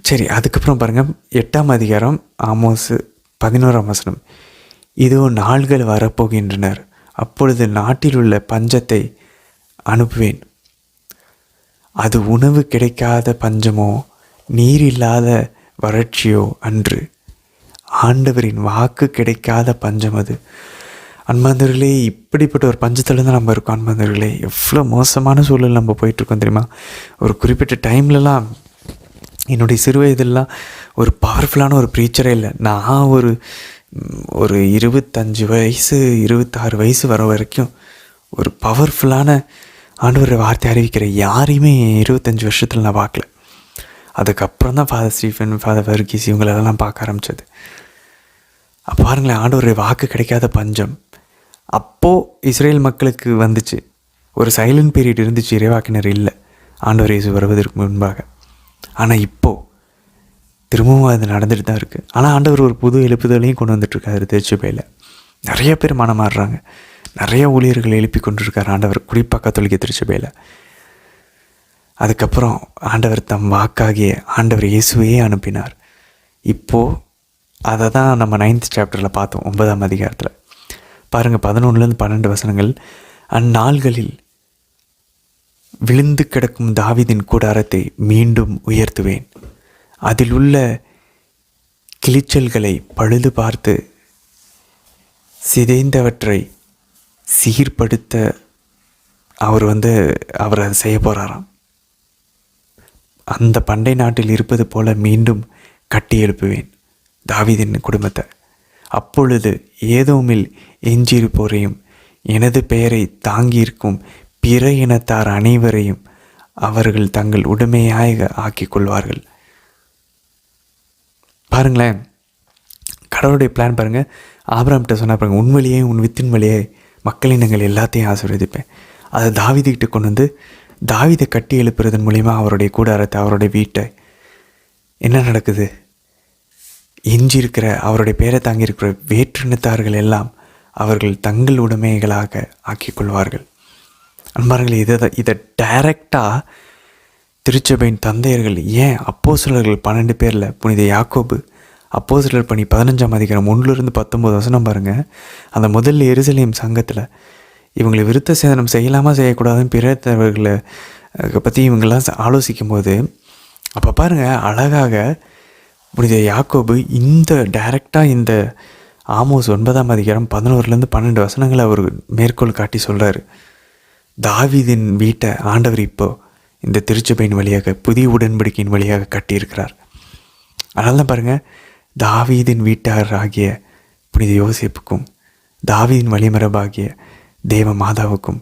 சரி, அதுக்கப்புறம் பாருங்கள் 8ஆம் அதிகாரம் ஆமோஸ் 11ஆம் வசனம். இதோ நாள்கள் வரப்போகின்றனர், அப்பொழுது நாட்டில் உள்ள பஞ்சத்தை அனுப்புவேன். அது உணவு கிடைக்காத பஞ்சமோ நீர் இல்லாத வறட்சியோ அன்று, ஆண்டவரின் வாக்கு கிடைக்காத பஞ்சம் அது. அன்பாந்தர்களே, இப்படிப்பட்ட ஒரு பஞ்சத்தில் தான் நம்ம இருக்கோம். அன்பாந்தர்களே, எவ்வளோ மோசமான சூழல் நம்ம போயிட்டுருக்கோம் தெரியுமா? ஒரு குறிப்பிட்ட டைம்லலாம், என்னுடைய சிறு வயதெல்லாம் ஒரு பவர்ஃபுல்லான ஒரு ப்ரீச்சரே இல்லை. நான் ஒரு 25 வயசு 26 வயசு வர வரைக்கும் ஒரு பவர்ஃபுல்லான ஆண்டவர் வார்த்தை அறிவிக்கிற யாரையுமே 25 வருஷத்தில் நான் பார்க்கல. அதுக்கப்புறம் தான் ஃபாதர் ஸ்டீஃபன், ஃபாதர் வர்கீஸ் இவங்களெல்லாம் பார்க்க ஆரம்பித்தது. அப்போ பாருங்களேன், ஆண்டவர் வாக்கு கிடைக்காத பஞ்சம் அப்போது இஸ்ரேல் மக்களுக்கு வந்துச்சு. ஒரு சைலண்ட் பீரியட் இருந்துச்சு, இறைவாக்கினர் இல்லை ஆண்டவர் இயேசு வருவதற்கு முன்பாக. ஆனால் இப்போது திரும்பவும் அது நடந்துட்டு தான் இருக்குது. ஆனால் ஆண்டவர் ஒரு புது எழுப்புதலையும் கொண்டு வந்துட்டுருக்காரு. திருச்சபையில் நிறைய பேர் மனமாறுறாங்க, நிறைய ஊழியர்கள் எழுப்பி கொண்டிருக்கார் ஆண்டவர், குறிப்பாக கத்தோலிக்க திருச்சபையில். அதுக்கப்புறம் ஆண்டவர் தம் வாக்காகிய ஆண்டவர் இயேசுவையே அனுப்பினார். இப்போது அதை தான் நம்ம 9th சாப்டரில் பார்த்தோம், 9ஆம் அதிகாரத்தில். பாருங்கள், 11லேருந்து 12 வசனங்கள். அந்நாள்களில் விழுந்து கிடக்கும் தாவீதின் கூடாரத்தை மீண்டும் உயர்த்துவேன், அதில் உள்ள கிளிச்சல்களை பழுது பார்த்து சிதைந்தவற்றை சீர்படுத்த அவர் அதை செய்ய போகிறாராம். அந்த பண்டை நாட்டில் இருப்பது போல மீண்டும் கட்டி எழுப்புவேன் தாவீதின் குடும்பத்தை. அப்பொழுது ஏதோமில் எஞ்சியிருப்போரையும் எனது பெயரை தாங்கியிருக்கும் பிற இனத்தார் அனைவரையும் அவர்கள் தங்கள் உடைமையாக ஆக்கிக் கொள்வார்கள். பாருங்களேன், கடவுளுடைய பிளான் பாருங்கள். ஆபிரகாம்கிட்ட சொன்னால் பாருங்கள், உன் வழியே உன் வித்தின் வழியே மக்களினங்கள் எல்லாத்தையும் ஆசீர்வதிப்பேன். அதை தாவீதுகிட்ட கொண்டு வந்து தாவீதை கட்டி எழுப்புறதன் மூலிமா அவருடைய கூடாரத்தை, அவருடைய வீட்டை, என்ன நடக்குது? எஞ்சி இருக்கிற அவருடைய பேரை தாங்கியிருக்கிற வேற்றினத்தார்கள் எல்லாம் அவர்கள் தங்கள் உடைமைகளாக ஆக்கிக் கொள்வார்கள். அன்பார்களே, இதை டைரக்டாக திருச்சபையின் தந்தையர்கள், ஏன் அப்போஸ்தலர்கள் 12 பேரில் புனித யாக்கோபு, அப்போஸ்தலர் பணி 15ஆம் அதிகாரம் 1-19 வசனம் பாருங்கள். அந்த முதல்ல எருசலேம் சங்கத்தில் இவங்களை விருத்த சேதனம் செய்யலாமா செய்யக்கூடாதுன்னு பிறத்தவர்களை பற்றி இவங்கெல்லாம் ஆலோசிக்கும் போது, அப்போ பாருங்கள் அழகாக புனித யாக்கோபு டைரெக்டாக இந்த ஆமோஸ் 9ஆம் அதிகாரம் 11-12 வசனங்களை அவர் மேற்கோள் காட்டி சொல்கிறார். தாவீதின் வீட்டை ஆண்டவர் இப்போது இந்த திருச்சபையின் வழியாக, புதிய உடன்படிக்கையின் வழியாக கட்டியிருக்கிறார். அதனால தான் பாருங்கள், தாவீதின் வீட்டாராகிய புனித யோசேப்புக்கும் தாவீதின் வழிமரபாகிய தேவ மாதாவுக்கும்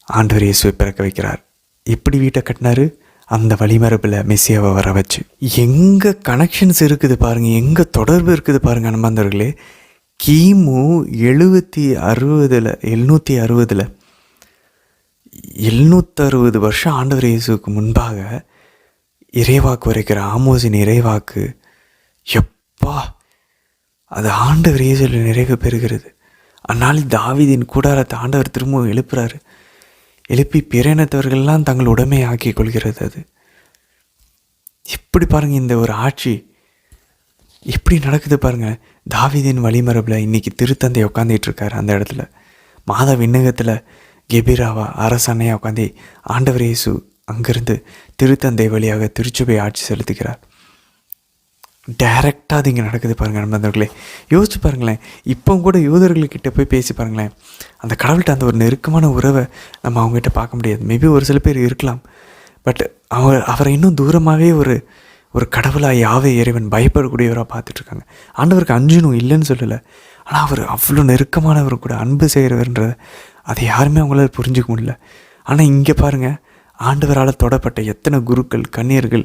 ஆண்டவர் இயேசுவை பிறக்க வைக்கிறார். எப்படி வீட்டை கட்டினாரு? அந்த வழிமரபில் மெஸ்ஸியாவை வர வச்சு. எங்கே கனெக்ஷன்ஸ் இருக்குது பாருங்கள், எங்கே தொடர்பு இருக்குது பாருங்கள் அனுமந்தர்களே. கிமு 760 வருஷம் ஆண்டவர் இயேசுக்கு முன்பாக இறைவாக்கு வரைக்கிற ஆமோஸின் இறைவாக்கு எப்பா அது ஆண்டவர் இயேசுவில் நிறைவு பெறுகிறது. அதனால் தாவீதின் கூடாரத்தை ஆண்டவர் திரும்பவும் எழுப்புறாரு. எழுப்பி பிறனத்தவர்கள்லாம் தங்கள் உடைமையை ஆக்கி கொள்கிறது. அது எப்படி பாருங்கள், இந்த ஒரு ஆட்சி எப்படி நடக்குது பாருங்கள். தாவீதின் வழிமரபில் இன்றைக்கி திருத்தந்தை உட்காந்துட்டு இருக்காரு. அந்த இடத்துல மாதா விண்ணகத்தில் கெபிராவா அரசனையாக உட்காந்து ஆண்டவர் இயேசு அங்கிருந்து திருத்தந்தை வழியாக திருச்சபை ஆட்சி செலுத்துகிறார். டைரெக்டாக அது இங்கே நடக்குது பாருங்கள் நண்பர்களே. யோசிச்சு பாருங்களேன், இப்போ கூட யூதர்கள்கிட்ட போய் பேசி பாருங்களேன், அந்த கடவுள்கிட்ட அந்த ஒரு நெருக்கமான உறவை நம்ம அவங்ககிட்ட பார்க்க முடியாது. மேபி ஒரு சில பேர் இருக்கலாம், பட் அவரை இன்னும் தூரமாகவே ஒரு கடவுளாக யாவே இறைவன் பயப்படக்கூடியவராக பார்த்துட்ருக்காங்க. ஆண்டவருக்கு அஞ்சனும் இல்லைன்னு சொல்லலை, ஆனால் அவர் அவ்வளோ நெருக்கமானவர் கூட, அன்பு செய்கிறவர்ன்றதை அதை யாருமே அவங்களால புரிஞ்சிக்க முடியல. ஆனால் இங்கே பாருங்கள், ஆண்டவரால் தொடப்பட்ட எத்தனை குருக்கள், கன்னியர்கள்,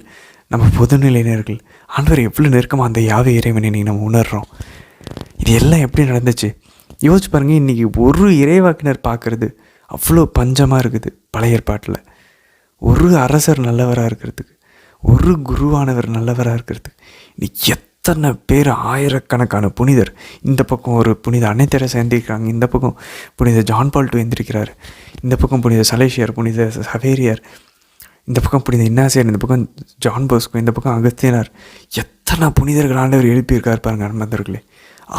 நம்ம பொதுநிலையினர்கள், ஆண்டவர் எவ்வளோ நெருக்கமாக அந்த யாவே இறைவனை இன்றைக்கி நம்ம உணர்கிறோம். இது எல்லாம் எப்படி நடந்துச்சு யோசிச்சு பாருங்கள். இன்றைக்கி ஒரு இறைவாக்கினர் பார்க்குறது அவ்வளோ பஞ்சமாக இருக்குது. பழைய ஏற்பாட்டில் ஒரு அரசர் நல்லவராக இருக்கிறதுக்கு, ஒரு குருவானவர் நல்லவராக இருக்கிறதுக்கு இன்னைக்கு எத்தனை பேர், ஆயிரக்கணக்கான புனிதர். இந்த பக்கம் ஒரு புனித அன்னை தெரசா எழுந்திருக்கிறாங்க, இந்த பக்கம் புனித ஜான் பால் II எழுந்திருக்கிறார், இந்த பக்கம் புனித சலேசியார், புனித சவேரியார், இந்த பக்கம் புனித இன்னாசியார், இந்த பக்கம் ஜான் போஸ்கோ, இந்த பக்கம் அகஸ்தியனார், எத்தனை புனிதர்கள் ஆண்டவர் எழுப்பியிருக்கார் பாருங்க அன்பர்களே.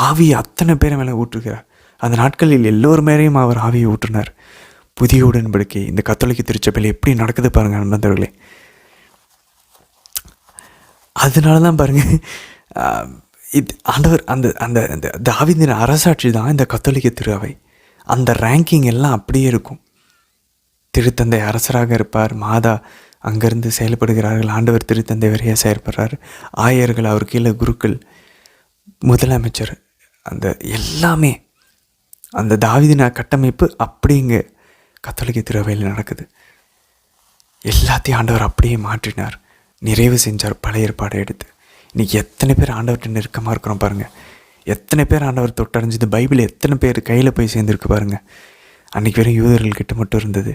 ஆவியை அத்தனை பேரை மேலே ஊற்றுகிறார். அந்த நாட்களில் எல்லோரு மேலேயும் அவர் ஆவியை ஊற்றினார். புதிய உடன்படிக்கை இந்த கத்தோலிக்க திருச்சபையில் எப்படி நடக்குது பாருங்க அன்பர்களே. அதனால தான் பாருங்கள் இது ஆண்டவர் அந்த அந்த அந்த தாவீதின் அரசாட்சி தான் இந்த கத்தோலிக்க திரு அவை. அந்த ரேங்கிங் எல்லாம் அப்படியே இருக்கும். திருத்தந்தை அரசராக இருப்பார், மாதா அங்கேருந்து செயல்படுகிறார்கள், ஆண்டவர் திருத்தந்தை வரையாக செயல்படுறார், ஆயர்கள் அவர் கீழே குருக்கள், முதலமைச்சர், அந்த எல்லாமே அந்த தாவீதின் கட்டமைப்பு அப்படிங்க கத்தோலிக்க திருவையில் நடக்குது. எல்லாத்தையும் ஆண்டவர் அப்படியே மாற்றினார், நிறைவு செஞ்சார் பழைய ஏற்பாடை எடுத்து. இன்றைக்கி எத்தனை பேர் ஆண்டவர்கிட்ட நெருக்கமாக இருக்கிறோம் பாருங்கள். எத்தனை பேர் ஆண்டவர் தொட்டறிஞ்சது, பைபிள் எத்தனை பேர் கையில் போய் சேர்ந்துருக்கு பாருங்கள். அன்றைக்கி வெறும் யூதர்கள்கிட்ட மட்டும் இருந்தது.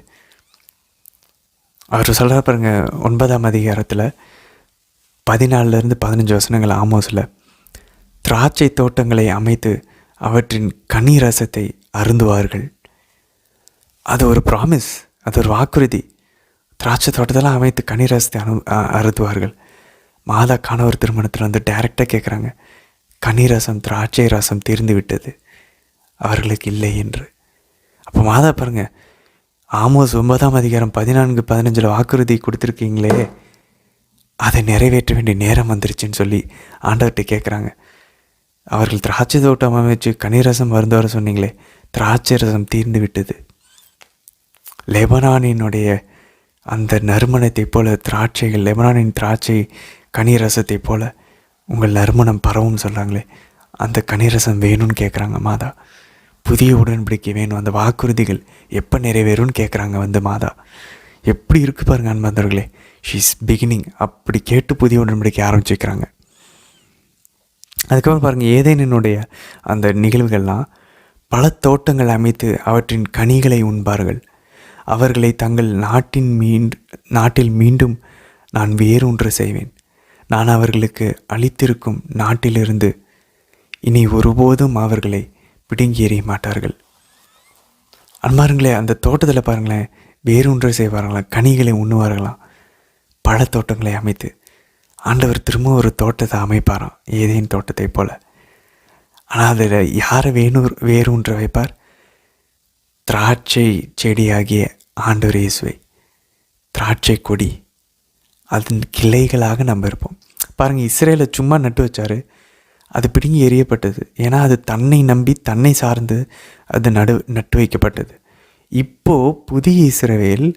அவர் சொல்கிறார் பாருங்கள் 9ஆம் அதிகாரத்தில் 14-15 வசனங்கள் ஆமோஸில், திராட்சை தோட்டங்களை அமைத்து அவற்றின் கனி ரசத்தை அருந்துவார்கள். அது ஒரு ப்ராமிஸ், அது ஒரு வாக்குறுதி. திராட்சை தோட்டத்தெல்லாம் அமைத்து கனி ரசத்தை அருந்துவார்கள். மாதா கணவர் திருமணத்தில் வந்து டைரெக்டாக கேட்குறாங்க, கனி ரசம் திராட்சை ரசம் தீர்ந்து விட்டது, அவர்களுக்கு இல்லை என்று. அப்போ மாதா பாருங்கள், ஆமோஸ் 9ஆம் அதிகாரம் 14-15 வாக்குறுதி கொடுத்துருக்கீங்களே, அதை நிறைவேற்ற வேண்டிய நேரம் வந்துருச்சுன்னு சொல்லி ஆண்டவர்கிட்ட கேட்குறாங்க. அவர்கள் திராட்சை தோட்டம் அமைச்சு கனி ரசம் மருந்து வர சொன்னீங்களே, திராட்சை ரசம் தீர்ந்து விட்டது. லெபனானினுடைய அந்த நறுமணத்தை போல திராட்சைகள், லெபனானின் திராட்சை கனி ரசத்தை போல உங்கள் நறுமணம் பரவும் சொல்கிறாங்களே, அந்த கனி ரசம் வேணும்னு கேட்குறாங்க மாதா. புதிய உடன்படிக்கை வேணும், அந்த வாக்குறுதிகள் எப்போ நிறைவேறும்னு கேட்குறாங்க வந்து மாதா. எப்படி இருக்குது பாருங்க அன்பர்களே, ஷீஸ் பிகினிங். அப்படி கேட்டு புதிய உடன்படிக்கை ஆரம்பிச்சுக்கிறாங்க. அதுக்கப்புறம் பாருங்கள், ஏதேனுடைய அந்த நிகழ்வுகள்லாம் பல தோட்டங்கள் அமைத்து அவற்றின் கனிகளை உண்பார்கள். அவர்களை தங்கள் நாட்டில் மீண்டும் நான் வேரூன்று செய்வேன். நான் அவர்களுக்கு அளித்திருக்கும் நாட்டிலிருந்து இனி ஒருபோதும் அவர்களை பிடுங்கி எறிய மாட்டார்கள். அன்பாருங்களே, அந்த தோட்டத்தில் பாருங்களேன், வேரூன்று செய்வார்களாம், கனிகளை உண்ணுவார்களாம், பல தோட்டங்களை அமைத்து. ஆண்டவர் திரும்ப ஒரு தோட்டத்தை அமைப்பாராம், ஏதேன் தோட்டத்தை போல. ஆனால் அதில் யாரை வேரூன்ற வைப்பார்? திராட்சை செடியாகிய ஆண்டவர் இயேசுவை, திராட்சை கொடி, அதன் கிளைகளாக நம்ம இருப்போம். பாருங்கள், இஸ்ரேலை சும்மா நட்டு வச்சார், அது பிடுங்கி எறியப்பட்டது. ஏன்னா அது தன்னை நம்பி தன்னை சார்ந்து அது நட்டு வைக்கப்பட்டது. இப்போது புதிய இஸ்ரவேல்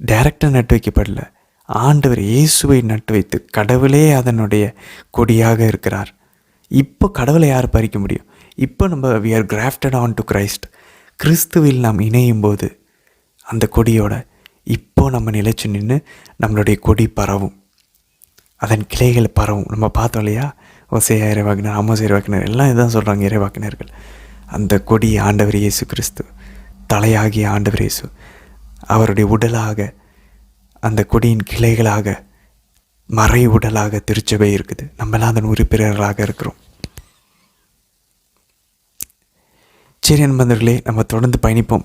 டைரக்டாக நட்டு வைக்கப்படல, ஆண்டவர் இயேசுவை நட்டு வைத்து கடவுளே அதனுடைய கொடியாக இருக்கிறார். இப்போ கடவுளை யார் பறிக்க முடியும்? இப்போ நம்ம we are grafted on to Christ. கிறிஸ்துவில் நாம் இணையும் போது அந்த கொடியோட இப்போது நம்ம நிலைச்சு நின்று நம்மளுடைய கொடி பரவும், அதன் கிளைகள் பரவும். நம்ம பார்த்தோம் இல்லையா, ஓசேயா இறைவாக்கினர், ஆமோஸ் இறைவாக்கினர் எல்லாம் இதுதான் சொல்கிறாங்க இறைவாக்கினர்கள். அந்த கொடி ஆண்டவர் இயேசு கிறிஸ்து, தலையாகிய ஆண்டவர் இயேசு, அவருடைய உடலாக, அந்த கொடியின் கிளைகளாக, மறை உடலாக திருச்சபை இருக்குது. நம்மளாம் அதன் உறுப்பினர்களாக இருக்கிறோம். சரி அன்பர்களே, நம்ம தொடர்ந்து பயணிப்போம்.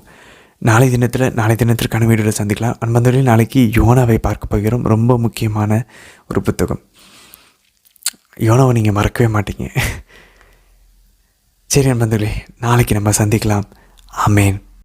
நாளை தினத்திற்கான வீடியோவில் சந்திக்கலாம். அன்பர்களே, நாளைக்கு யோனாவை பார்க்க போகிறோம். ரொம்ப முக்கியமான ஒரு புத்தகம். யோனாவை நீங்கள் மறக்கவே மாட்டீங்க. சரி அன்பர்களே, நாளைக்கு நம்ம சந்திக்கலாம். ஆமேன்.